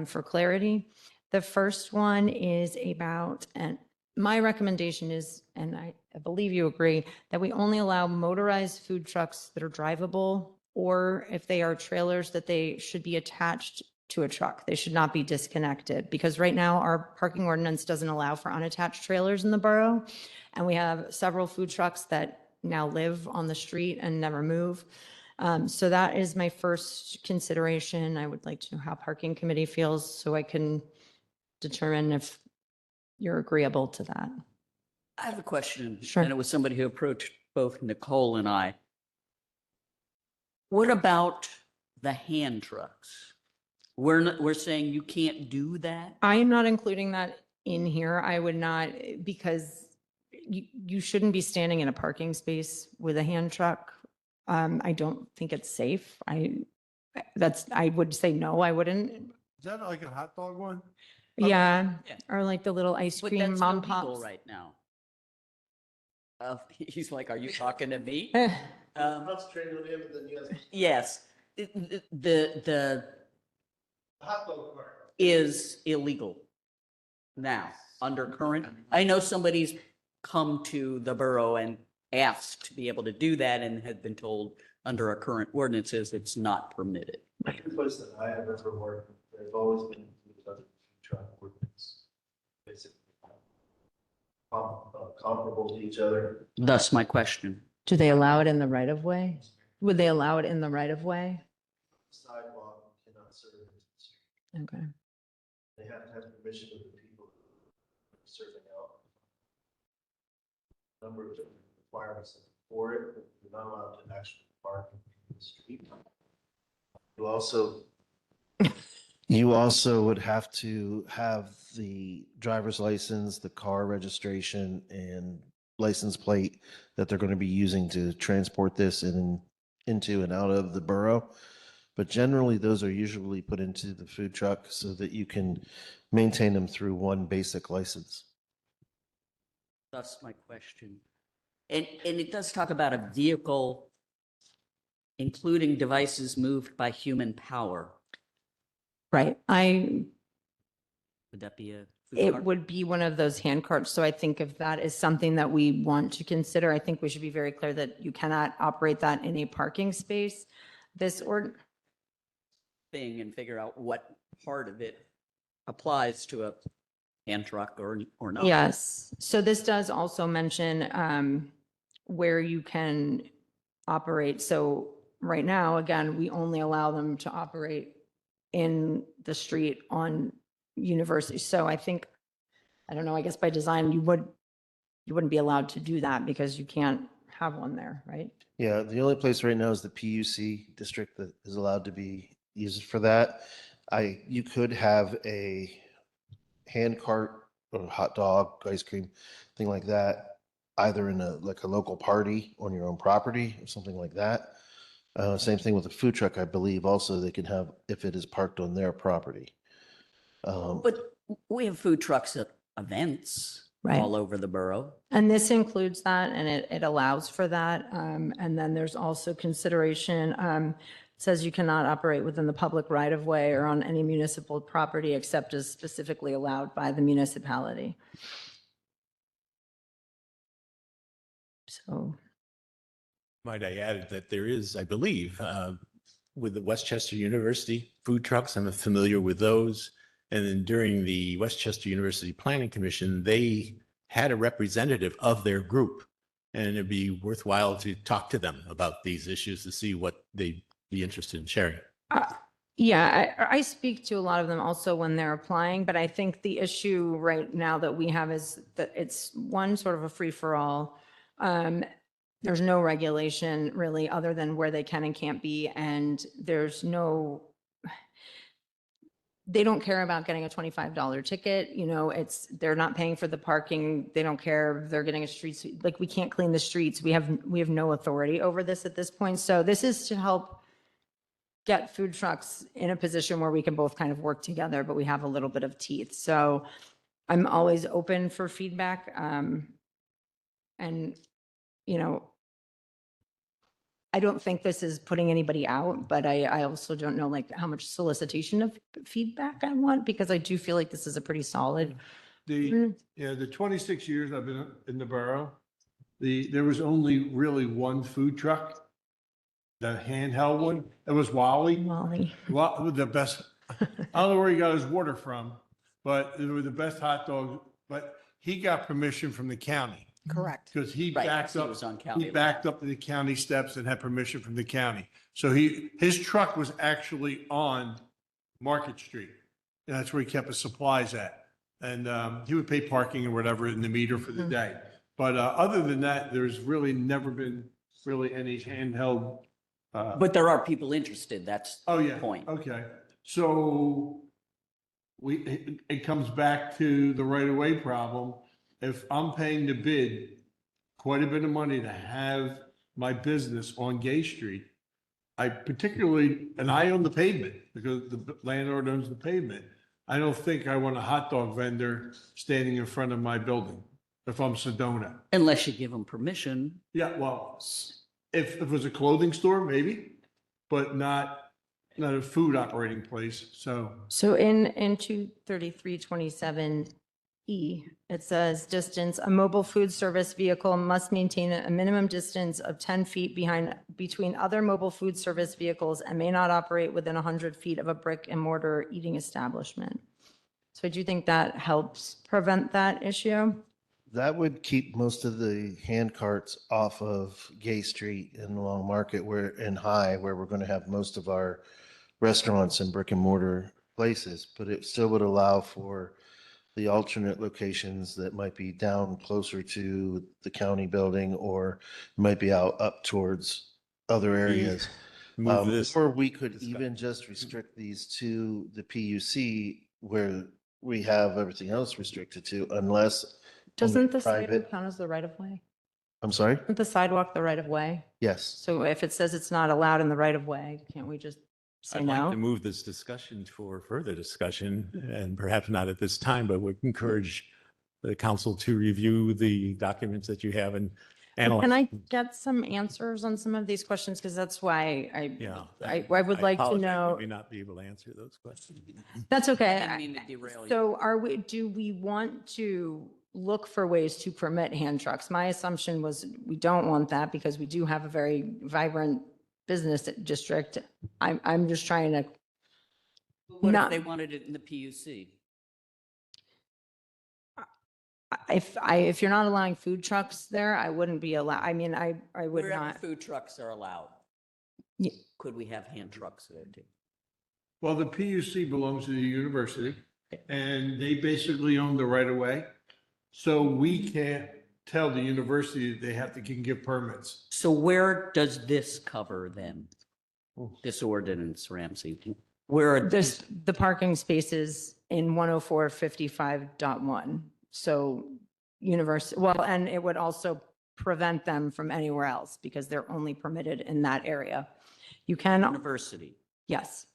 for clarity. The first one is about, and my recommendation is, and I believe you agree, that we only allow motorized food trucks that are drivable, or if they are trailers, that they should be attached to a truck. They should not be disconnected, because right now our parking ordinance doesn't allow for unattached trailers in the borough. And we have several food trucks that now live on the street and never move. So that is my first consideration. I would like to know how parking committee feels so I can determine if you're agreeable to that. I have a question. Sure. And it was somebody who approached both Nicole and I. What about the hand trucks? We're saying you can't do that? I am not including that in here. I would not, because you shouldn't be standing in a parking space with a hand truck. I don't think it's safe. I would say no, I wouldn't. Is that like a hot dog one? Yeah, Yeah. or like the little ice But cream that's mom illegal pops. right now. He's like, are you talking to me? That's trade with him, then yes. Yes, the Hot dog cart. is illegal now under current. I know somebody's come to the borough and asked to be able to do that and had been told under our current ordinances, it's not permitted. Every place that I have ever worked, they've always been food truck ordinance, basically. Comparable to each other. Thus my question. Do they allow it in the right of way? Would they allow it in the right of way? Sidewalk cannot serve as a street. Okay. They have to have permission of the people serving out. Number of different requirements for it, but you're not allowed to actually park in the street. You also would have to have the driver's license, the car registration, and license plate that they're going to be using to transport this into and out of the borough. But generally, those are usually put into the food truck so that you can maintain them through one basic license. Thus my question. And it does talk about a vehicle including devices moved by human power. Right. Would that be a food It cart? would be one of those hand carts. So I think if that is something that we want to consider, I think we should be very clear that you cannot operate that in a parking space. This Thing and figure out what part of it applies to a hand truck or not. Yes. So this does also mention where you can operate. So right now, again, we only allow them to operate in the street on University. So I think, I don't know, I guess by design, you wouldn't be allowed to do that because you can't have one there, right? Yeah, the only place right now is the PUC district that is allowed to be used for that. You could have a hand cart or hot dog, ice cream, thing like that, either in a local party on your own property or something like that. Same thing with a food truck, I believe also they can have if it is parked on their property. But we have food trucks at events. Right. all over the borough. And this includes that, and it allows for that. And then there's also consideration, it says you cannot operate within the public right of way or on any municipal property except as specifically allowed by the municipality. So, Might I add that there is, I believe, with the Westchester University food trucks, I'm familiar with those. And then during the Westchester University Planning Commission, they had a representative of their group. And it'd be worthwhile to talk to them about these issues to see what they'd be interested in sharing. yeah, I speak to a lot of them also when they're applying, but I think the issue right now that we have is that it's one sort of a free-for-all. There's no regulation really other than where they can and can't be, and there's no, they don't care about getting a $25 ticket. You know, they're not paying for the parking. They don't care if they're getting a street sweep. Like, we can't clean the streets. We have no authority over this at this point. So this is to help get food trucks in a position where we can both kind of work together, but we have a little bit of teeth. So I'm always open for feedback. And, you know, I don't think this is putting anybody out, but I also don't know like how much solicitation of feedback I want, because I do feel like this is a pretty solid. The 26 years I've been in the borough, there was only really one food truck, the handheld one. It was Wally. Molly. The best, I don't know where he got his water from, but they were the best hot dogs. But he got permission from the county Correct. because he Right, backed he up. was on county He backed up to the county steps and had permission from the county. So his truck was actually on Market Street. And that's where he kept his supplies at. And he would pay parking or whatever in the meter for the day. But other than that, there's really never been really any handheld. But there are people interested. That's Oh, the yeah. point. Okay. So it comes back to the right of way problem. If I'm paying the bid quite a bit of money to have my business on Gay Street, and I own the pavement because the landlord owns the pavement. I don't think I want a hot dog vendor standing in front of my building if I'm Sedona. Unless you give them permission. Yeah, well, if it was a clothing store, maybe, but not a food operating place. So in 23327E, it says distance, a mobile food service vehicle must maintain a minimum distance of 10 feet between other mobile food service vehicles and may not operate within 100 feet of a brick and mortar eating establishment. So do you think that helps prevent that issue? That would keep most of the hand carts off of Gay Street and Long Market and High, where we're going to have most of our restaurants and brick and mortar places, but it still would allow for the alternate locations that might be down closer to the county building or might be out up towards other areas. Move this. Or we could even just restrict these to the PUC where we have everything else restricted to, unless. Doesn't the private- sidewalk count as the right of way? I'm sorry? Isn't the sidewalk the right of way? Yes. So if it says it's not allowed in the right of way, can't we just say I'd like to no? move this discussion for further discussion, and perhaps not at this time, but would encourage the council to review the documents that you have and analyze. Can I get some answers on some of these questions? Because that's why Yeah. I would like to apologize, know. we may not be able to answer those questions. That's I okay. didn't mean to derail you. So do we want to look for ways to permit hand trucks? My assumption was we don't want that because we do have a very vibrant business district. I'm just trying to, What if not- they wanted it in the PUC? if you're not allowing food trucks there, I wouldn't be allowed. I mean, I would Wherever not. food trucks are allowed. Ye- Could we have hand trucks there too? well, the PUC belongs to the university and they basically own the right of way. So we can't tell the university they have to can give permits. So where does this cover then? This ordinance, Ramsey? Where are There's the parking spaces in 10455.1. So and it would also prevent them from anywhere else because they're only permitted in that area. You can, university? yes.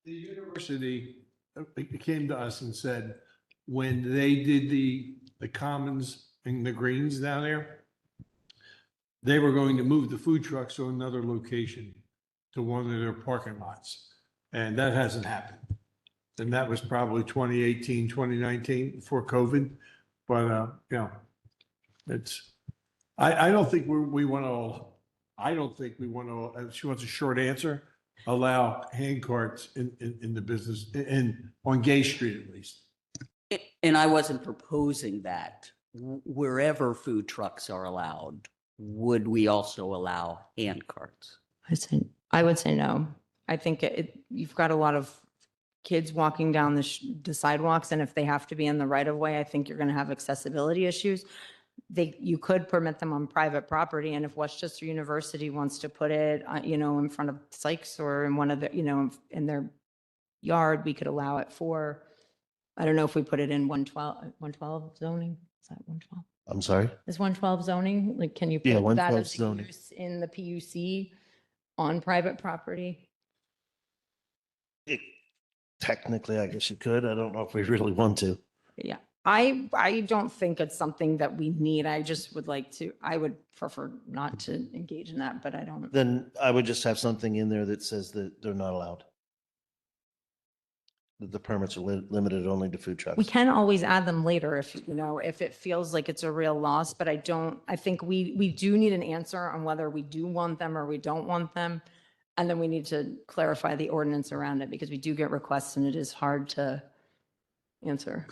The university came to us and said, when they did the commons and the greens down there, they were going to move the food trucks to another location, to one of their parking lots. And that hasn't happened. And that was probably 2018, 2019 before COVID. But, you know, it's, I don't think we want to, I don't think we want to, she wants a short answer, allow hand carts in the business, on Gay Street at least. And I wasn't proposing that. Wherever food trucks are allowed, would we also allow hand carts? I would say no. I think you've got a lot of kids walking down the sidewalks, and if they have to be in the right of way, I think you're going to have accessibility issues. You could permit them on private property, and if Westchester University wants to put it, in front of Sykes or in one of the, in their yard, we could allow it for, I don't know if we put it in 112 zoning. Is that 112? I'm sorry? Is 112 zoning? Like, can you Yeah, put that 112 as a zoning. use in the PUC on private property? Technically, I guess you could. I don't know if we really want to. Yeah, I don't think it's something that we need. I just would like to, I would prefer not to engage in that, but I don't. Then I would just have something in there that says that they're not allowed. That the permits are limited only to food trucks. We can always add them later if, if it feels like it's a real loss, but I think we do need an answer on whether we do want them or we don't want them. And then we need to clarify the ordinance around it because we do get requests and it is hard to answer.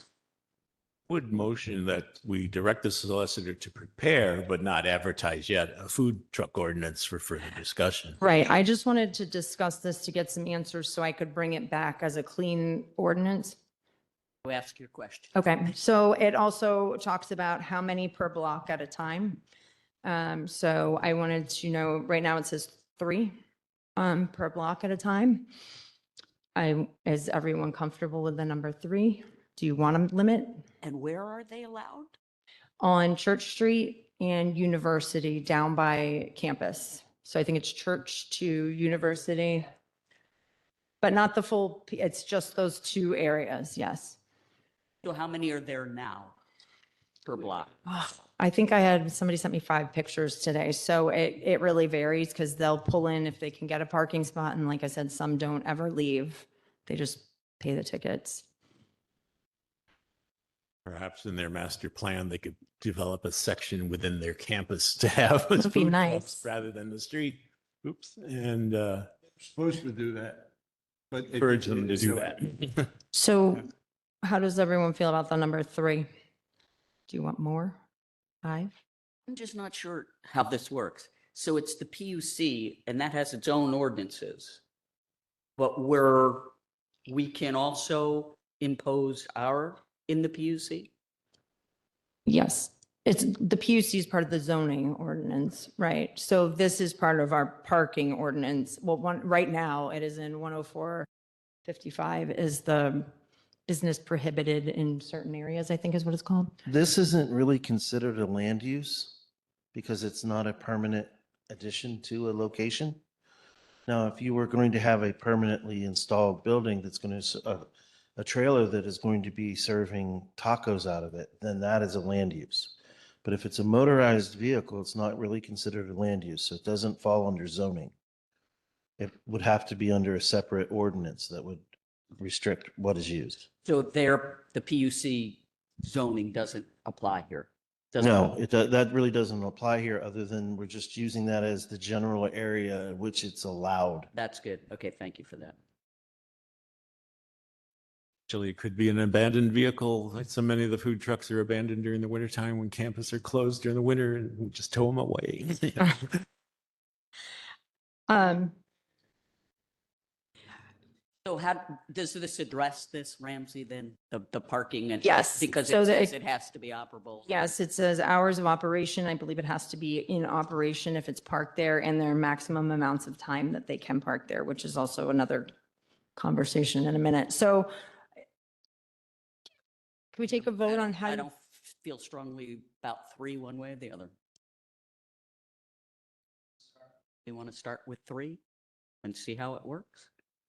Would motion that we direct the solicitor to prepare, but not advertise yet, a food truck ordinance for further discussion. Right. I just wanted to discuss this to get some answers so I could bring it back as a clean ordinance. You ask your question. Okay, so it also talks about how many per block at a time. So I wanted to know, right now it says 3 per block at a time. Is everyone comfortable with the number 3? Do you want to limit? And where are they allowed? On Church Street and University down by campus. So I think it's Church to University, but not the full, it's just those 2 areas, yes. So how many are there now per block? I think somebody sent me 5 pictures today. So it really varies because they'll pull in if they can get a parking spot. And like I said, some don't ever leave. They just pay the tickets. Perhaps in their master plan, they could develop a section within their campus to have. That'd be food nice. trucks rather than the street. Oops. And Supposed to do that. But encourage them to do that. So how does everyone feel about the number 3? Do you want more? 5? I'm just not sure how this works. So it's the PUC and that has its own ordinances. But we can also impose in the PUC? Yes. It's the PUC is part of the zoning ordinance, right? So this is part of our parking ordinance. Well, right now it is in 10455 is the business prohibited in certain areas, I think is what it's called. This isn't really considered a land use because it's not a permanent addition to a location. Now, if you were going to have a permanently installed building that's going to, a trailer that is going to be serving tacos out of it, then that is a land use. But if it's a motorized vehicle, it's not really considered a land use, so it doesn't fall under zoning. It would have to be under a separate ordinance that would restrict what is used. So the PUC zoning doesn't apply here? No, that really doesn't apply here, other than we're just using that as the general area in which it's allowed. That's good. Okay, thank you for that. Actually, it could be an abandoned vehicle. Like so many of the food trucks are abandoned during the wintertime when campus are closed during the winter and we just tow them away. So how does this address this, Ramsey, then, the parking and? Yes, Because so it that says it has to be operable. Yes, it says hours of operation. I believe it has to be in operation if it's parked there and there are maximum amounts of time that they can park there, which is also another conversation in a minute. So can we take a vote on how? I don't feel strongly about 3 one way or the other. You want to start with 3 and see how it works?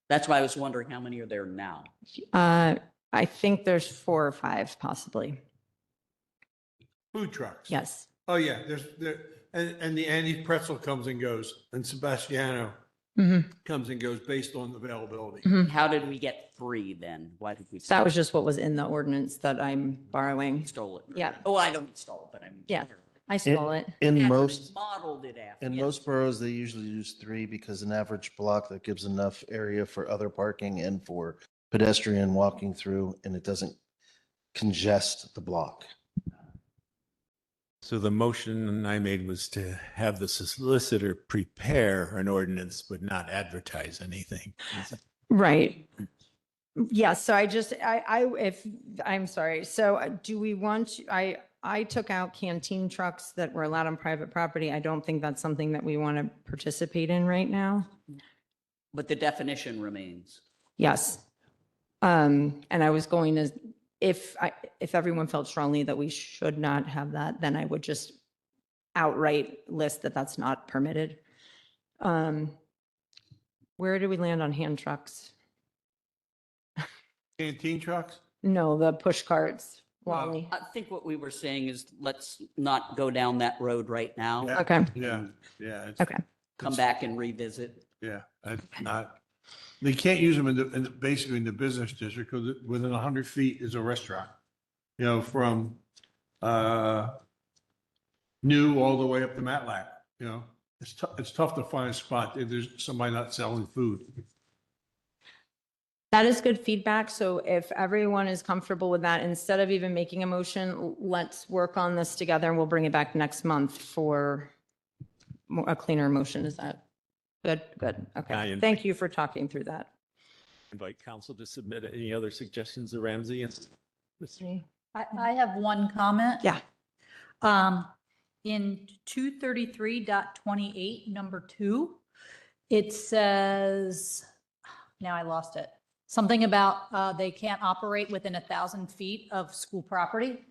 That's why I was wondering how many are there now? I think there's 4 or 5 possibly. Food trucks. Yes. Oh, yeah, and the Andy Pretzel comes and goes, and Sebastiano Mhm. comes and goes based on availability. Mhm. How did we get 3 then? Why did we? That was just what was in the ordinance that I'm borrowing. Stole it. Yeah. Oh, I don't stole it, but I'm. Yeah. I stole it. In Yeah, most, Modeled it after. in yes. most boroughs, they usually use 3 because an average block that gives enough area for other parking and for pedestrian walking through, and it doesn't congest the block. So the motion I made was to have the solicitor prepare an ordinance, but not advertise anything. Right. Yes. So I'm sorry. So do we want, I took out canteen trucks that were allowed on private property. I don't think that's something that we want to participate in right now. But the definition remains. Yes. And I was going to, if everyone felt strongly that we should not have that, then I would just outright list that that's not permitted. Where do we land on hand trucks? Canteen trucks? No, the push carts, Well, Wally. I think what we were saying is let's not go down that road right now. Yeah. Okay, Yeah, yeah. okay. Come back and revisit. Yeah, they can't use them basically in the business district because within 100 feet is a restaurant. You know, from New all the way up to Matlack, you know. It's tough to find a spot if there's somebody not selling food. That is good feedback. So if everyone is comfortable with that, instead of even making a motion, let's work on this together and we'll bring it back next month for a cleaner motion. Is that good? Good. Okay. and- Thank you for talking through that. Invite council to submit any other suggestions to Ramsey and I have one comment. Yeah. In 233.28, number 2, it says, now I lost it. Something about they can't operate within 1,000 feet of school property.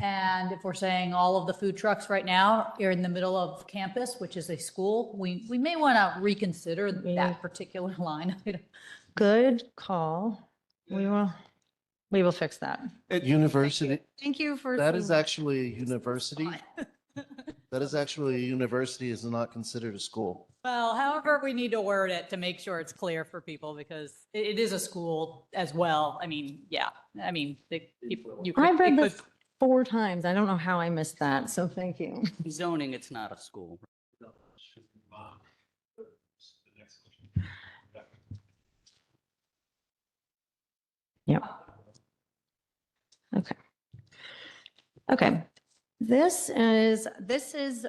And if we're saying all of the food trucks right now are in the middle of campus, which is a school, we may want to reconsider that particular line item. Good call. We will fix that. University, Thank you for. that is actually a university. That is actually a university, is not considered a school. Well, however, we need to word it to make sure it's clear for people because it is a school as well. I mean, yeah, I mean, people, you could. I've read it this could- 4 times. I don't know how I missed that. So thank you. Zoning, it's not a school. Yep. Okay. Okay. This is,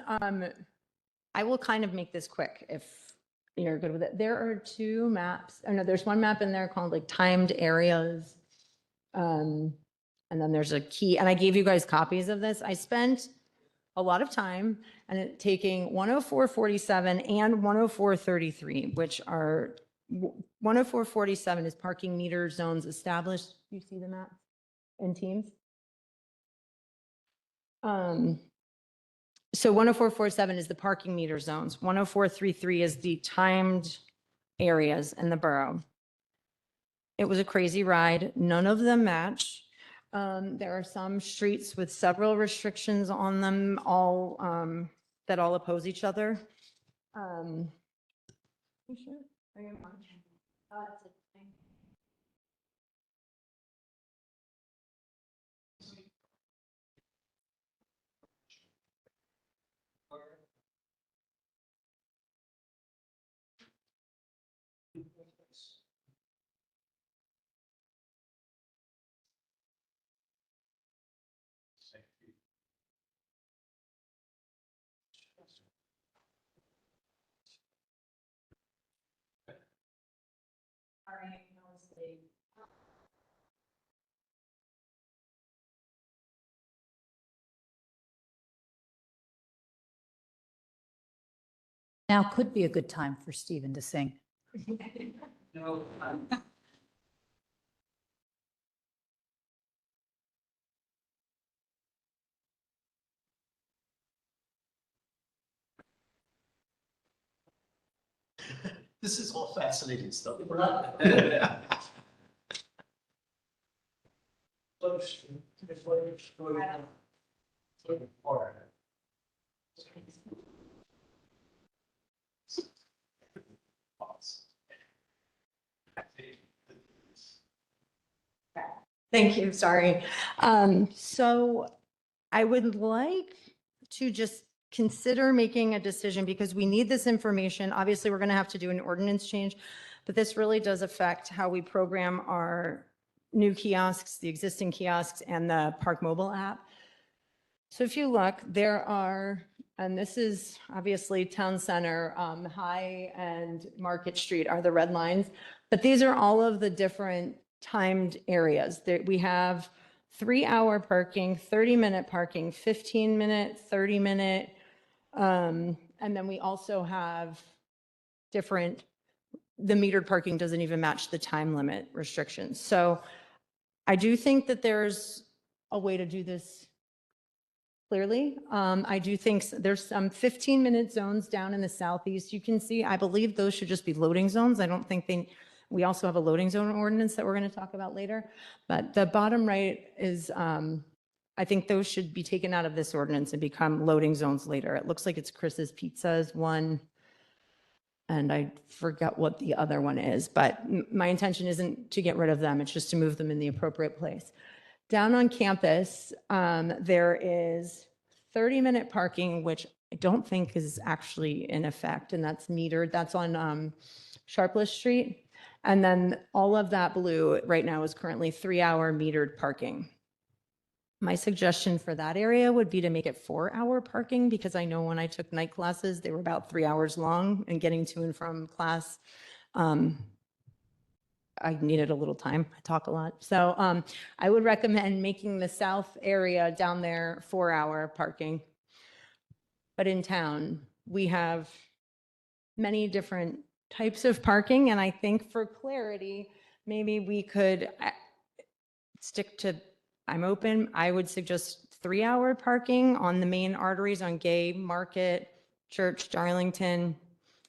I will kind of make this quick if you're good with it. There are 2 maps. Oh no, there's one map in there called like timed areas. And then there's a key, and I gave you guys copies of this. I spent a lot of time and taking 10447 and 10433, which are 10447 is parking meter zones established. You see the map in Teams? So 10447 is the parking meter zones. 10433 is the timed areas in the borough. It was a crazy ride. None of them match. There are some streets with several restrictions on them, all that all oppose each other. You sure? Are you on? It's a thing. All right, let's see. Now could be a good time for Stephen to sing. No. This is all fascinating stuff. Thank you, sorry. So I would like to just consider making a decision because we need this information. Obviously, we're going to have to do an ordinance change, but this really does affect how we program our new kiosks, the existing kiosks, and the Park Mobile app. So if you look, there are, and this is obviously Town Center, High and Market Street are the red lines, but these are all of the different timed areas. There, we have 3-hour parking, 30-minute parking, 15-minute, 30-minute. And then we also have different, the metered parking doesn't even match the time limit restrictions. So I do think that there's a way to do this clearly. I do think there's some 15-minute zones down in the southeast you can see. I believe those should just be loading zones. I don't think we also have a loading zone ordinance that we're going to talk about later. But the bottom right is, I think those should be taken out of this ordinance and become loading zones later. It looks like it's Chris's Pizza is one, and I forget what the other one is, but my intention isn't to get rid of them. It's just to move them in the appropriate place. Down on campus, there is 30-minute parking, which I don't think is actually in effect, and that's metered. That's on Sharpless Street. And then all of that blue right now is currently 3-hour metered parking. My suggestion for that area would be to make it 4-hour parking, because I know when I took night classes, they were about 3 hours long, and getting to and from class, I needed a little time. I talk a lot. So I would recommend making the south area down there 4-hour parking. But in town, we have many different types of parking. And I think for clarity, maybe we could stick to, I'm open. I would suggest 3-hour parking on the main arteries on Gay, Market, Church, Darlington.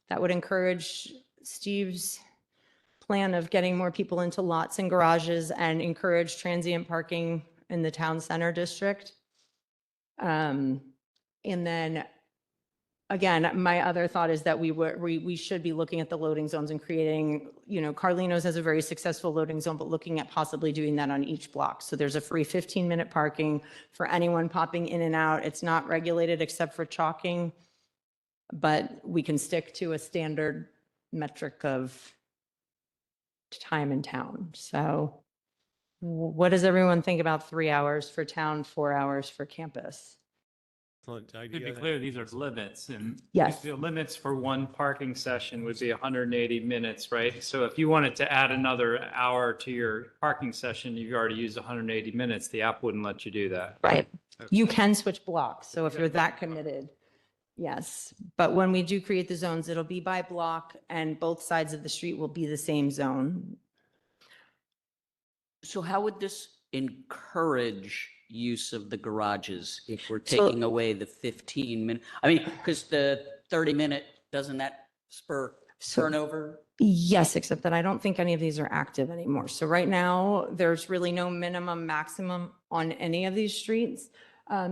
That would encourage Steve's plan of getting more people into lots and garages and encourage transient parking in the town center district. And then again, my other thought is that we should be looking at the loading zones and creating, Carlino's has a very successful loading zone, but looking at possibly doing that on each block. So there's a free 15-minute parking for anyone popping in and out. It's not regulated except for chalking, but we can stick to a standard metric of time in town. So what does everyone think about 3 hours for town, 4 hours for campus? To be clear, these are limits, and Yes. the limits for one parking session would be 180 minutes, right? So if you wanted to add another hour to your parking session, you've already used 180 minutes. The app wouldn't let you do that. Right. You can switch blocks. So if you're that committed, yes. But when we do create the zones, it'll be by block and both sides of the street will be the same zone. So how would this encourage use of the garages if we're So- taking away the 15-minute? I mean, because the 30-minute, doesn't that spur So- turnover? Yes, except that I don't think any of these are active anymore. So right now, there's really no minimum, maximum on any of these streets.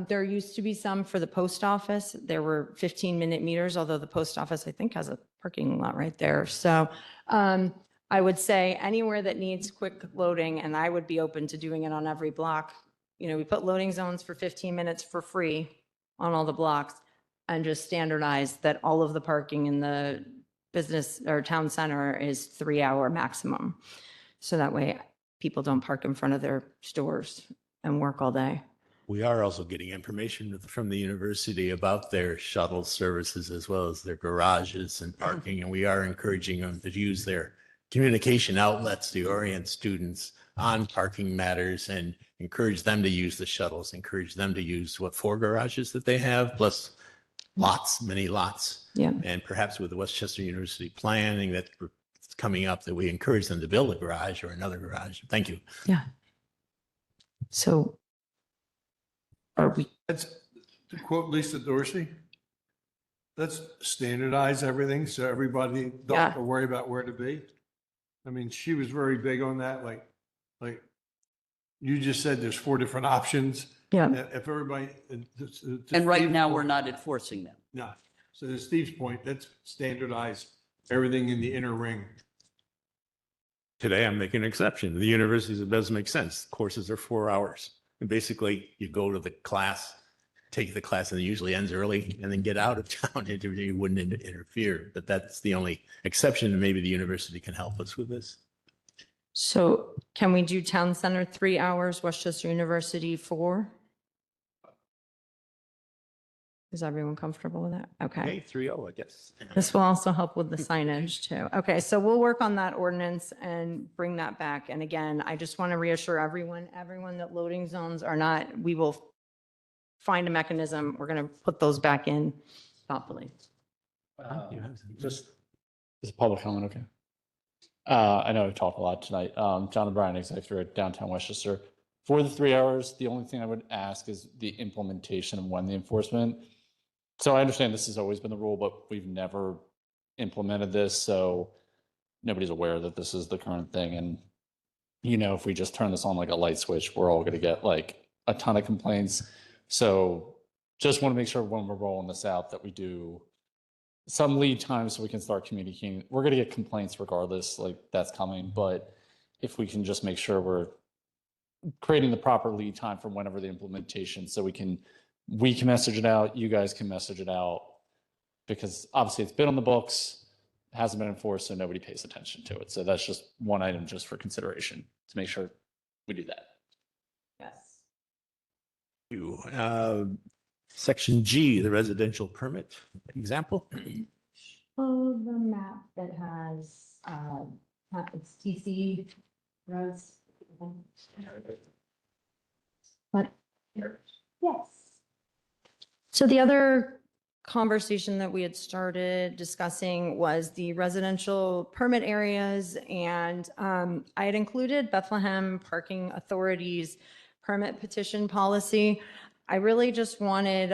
There used to be some for the post office. There were 15-minute meters, although the post office, I think, has a parking lot right there. So I would say anywhere that needs quick loading, and I would be open to doing it on every block. We put loading zones for 15 minutes for free on all the blocks and just standardize that all of the parking in the business or town center is 3-hour maximum. So that way people don't park in front of their stores and work all day. We are also getting information from the university about their shuttle services as well as their garages and parking. And we are encouraging them to use their communication outlets to orient students on parking matters and encourage them to use the shuttles, encourage them to use 4 garages that they have, plus lots, many lots. Yeah. And perhaps with the Westchester University planning that's coming up, that we encourage them to build a garage or another garage. Thank you. Yeah. So are we, That's to quote Lisa Dorsey, let's standardize everything so everybody don't Yeah. have to worry about where to be. I mean, she was very big on that, like you just said, there's 4 different options. Yeah. If everybody. And right now, we're not enforcing them. No. So to Steve's point, let's standardize everything in the inner ring. Today, I'm making an exception. The universities, it does make sense. Courses are 4 hours. And basically, you go to the class, take the class, and it usually ends early, and then get out of town. You wouldn't interfere. But that's the only exception, and maybe the university can help us with this. So can we do Town Center 3 hours, Westchester University 4? Is everyone comfortable with that? Okay. Okay, 3-0, I guess. This will also help with the signage too. Okay, so we'll work on that ordinance and bring that back. And again, I just want to reassure everyone that loading zones are not, we will find a mechanism. We're going to put those back in thoughtfully. Just is public comment, okay? I know we've talked a lot tonight. John O'Brien, Executive at Downtown Westchester. For the 3 hours, the only thing I would ask is the implementation of when the enforcement. So I understand this has always been the rule, but we've never implemented this, so nobody's aware that this is the current thing. And, you know, if we just turn this on like a light switch, we're all going to get like a ton of complaints. So just want to make sure when we're rolling this out that we do some lead time so we can start communicating. We're going to get complaints regardless, like that's coming. But if we can just make sure we're creating the proper lead time from whenever the implementation, so we can message it out, you guys can message it out, because obviously it's been on the books, hasn't been enforced, so nobody pays attention to it. So that's just one item just for consideration to make sure we do that. Yes. Section G, the residential permit example. Oh, the map that has, it's TC Rose. But, yes. So the other conversation that we had started discussing was the residential permit areas. And I had included Bethlehem Parking Authority's permit petition policy. I really just wanted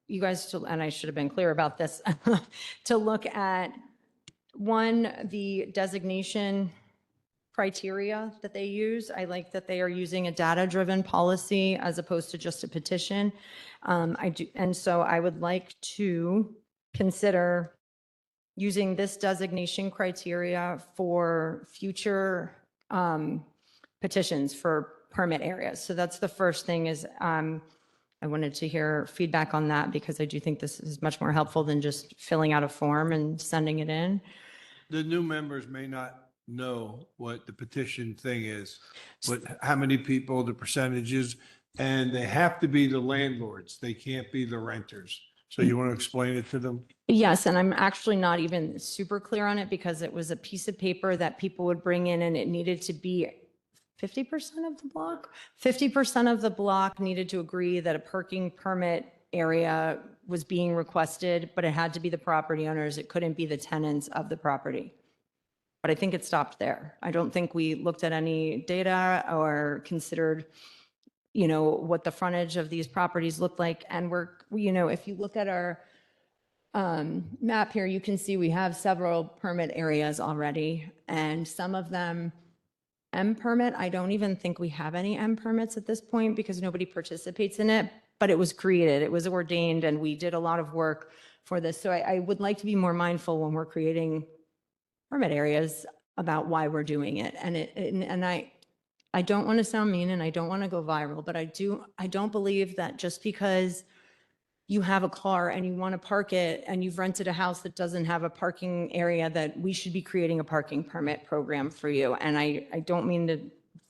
you guys to, and I should have been clear about this, to look at one, the designation criteria that they use. I like that they are using a data-driven policy as opposed to just a petition. And so I would like to consider using this designation criteria for future petitions for permit areas. So that's the first thing is I wanted to hear feedback on that because I do think this is much more helpful than just filling out a form and sending it in. The new members may not know what the petition thing is, but how many people, the percentages, and they have to be the landlords. They can't be the renters. So you want to explain it to them? Yes, and I'm actually not even super clear on it because it was a piece of paper that people would bring in and it needed to be 50% of the block. 50% of the block needed to agree that a parking permit area was being requested, but it had to be the property owners. It couldn't be the tenants of the property. But I think it stopped there. I don't think we looked at any data or considered, you know, what the frontage of these properties looked like. And if you look at our map here, you can see we have several permit areas already, and some of them M permit. I don't even think we have any M permits at this point because nobody participates in it, but it was created, it was ordained, and we did a lot of work for this. So I would like to be more mindful when we're creating permit areas about why we're doing it. And I don't want to sound mean and I don't want to go viral, but I don't believe that just because you have a car and you want to park it and you've rented a house that doesn't have a parking area, that we should be creating a parking permit program for you. And I don't mean to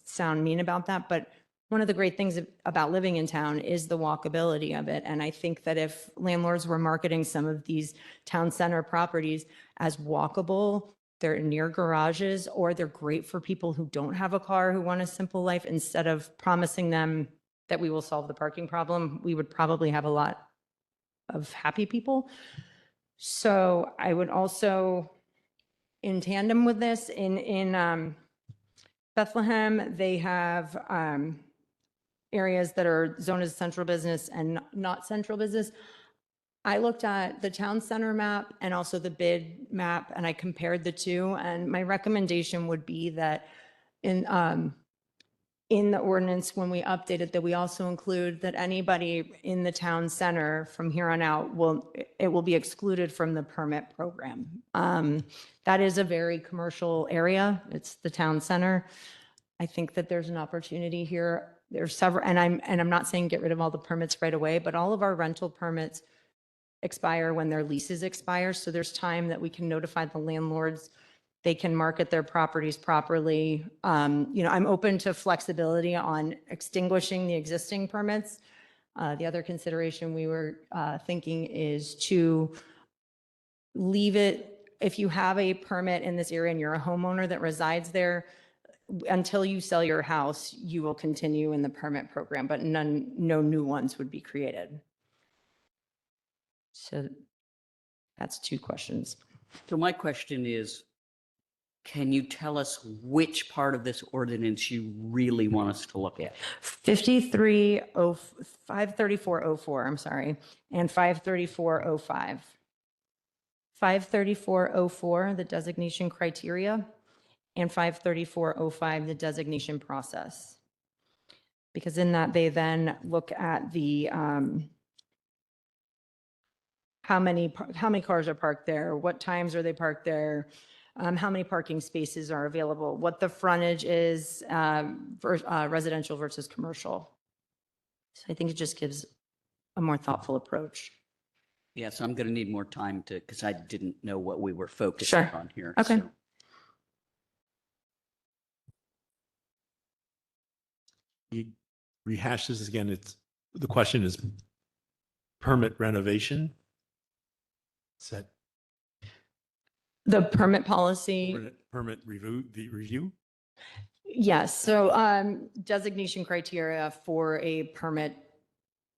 sound mean about that, but one of the great things about living in town is the walkability of it. And I think that if landlords were marketing some of these town center properties as walkable, they're near garages, or they're great for people who don't have a car, who want a simple life, instead of promising them that we will solve the parking problem, we would probably have a lot of happy people. So I would also, in tandem with this, in Bethlehem, they have areas that are zoned as central business and not central business. I looked at the town center map and also the bid map, and I compared the two. And my recommendation would be that in the ordinance, when we update it, that we also include that anybody in the town center from here on out it will be excluded from the permit program. That is a very commercial area. It's the town center. I think that there's an opportunity here. There's several, and I'm not saying get rid of all the permits right away, but all of our rental permits expire when their leases expire. So there's time that we can notify the landlords. They can market their properties properly. I'm open to flexibility on extinguishing the existing permits. The other consideration we were thinking is to leave it, if you have a permit in this area and you're a homeowner that resides there, until you sell your house, you will continue in the permit program, but no new ones would be created. So that's two questions. So my question is, can you tell us which part of this ordinance you really want us to look at? 53404, I'm sorry, and 53405. 53404, the designation criteria, and 53405, the designation process. Because in that, they then look at the how many cars are parked there, what times are they parked there, how many parking spaces are available, what the frontage is, residential versus commercial. So I think it just gives a more thoughtful approach. Yeah, so I'm going to need more time because I didn't know what we were focusing Sure. on here. Okay. so. You rehash this again. The question is permit renovation. Is that The permit policy, permit review? yes. So designation criteria for a permit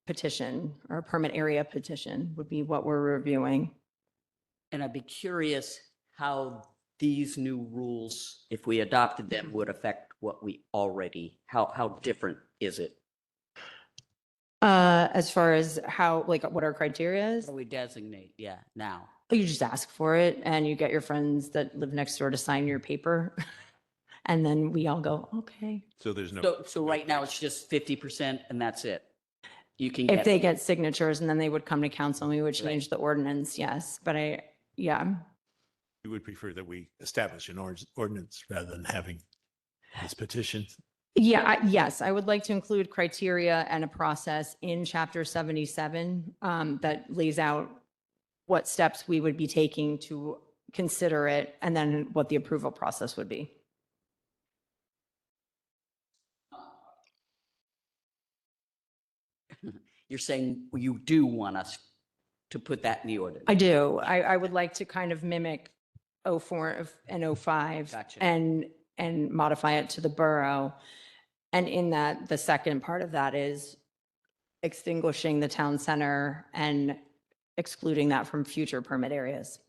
petition or a permit area petition would be what we're reviewing. And I'd be curious how these new rules, if we adopted them, would affect what we already, how different is it? As far as how, like, what our criteria is, How do we designate? Yeah, now. you just ask for it and you get your friends that live next door to sign your paper. And then we all go, okay. So there's no. So right now it's just 50% and that's it. You can If get, they get signatures and then they would come to council and we would change the ordinance, yes. But yeah. You would prefer that we establish an ordinance rather than having this petition? Yeah, yes, I would like to include criteria and a process in chapter 77 that lays out what steps we would be taking to consider it and then what the approval process would be. you're saying you do want us to put that in the ordinance? I do. I would like to kind of mimic 04 and 05 Gotcha. and modify it to the borough. And in that, the second part of that is extinguishing the town center and excluding that from future permit areas.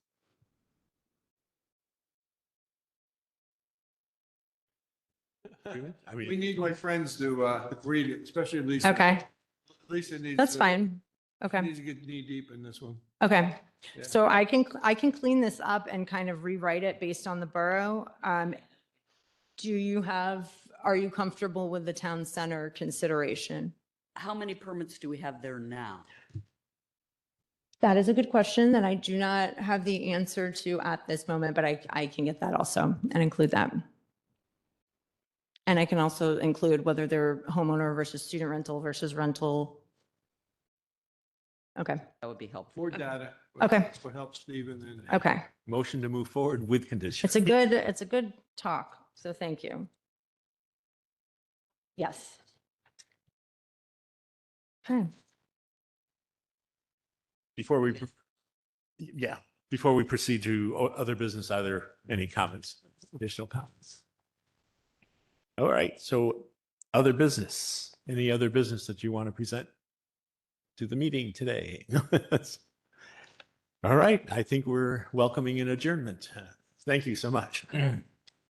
I We mean, need my friends to read it, especially Lisa. Okay, Lisa needs. that's to- fine. Okay. Needs to get knee deep in this one. Okay, Yeah. so I can clean this up and kind of rewrite it based on the borough. Are you comfortable with the town center consideration? How many permits do we have there now? That is a good question that I do not have the answer to at this moment, but I can get that also and include that. And I can also include whether they're homeowner versus student rental versus rental. Okay, That would be helpful. More data. Okay. Will help Stephen and. okay. motion to move forward with conditions. It's a good talk, so thank you. Yes. Okay. Before we proceed to other business, are there any comments, additional comments? All right, so other business, any other business that you want to present to the meeting today? All right, I think we're welcoming an adjournment. Thank you so much.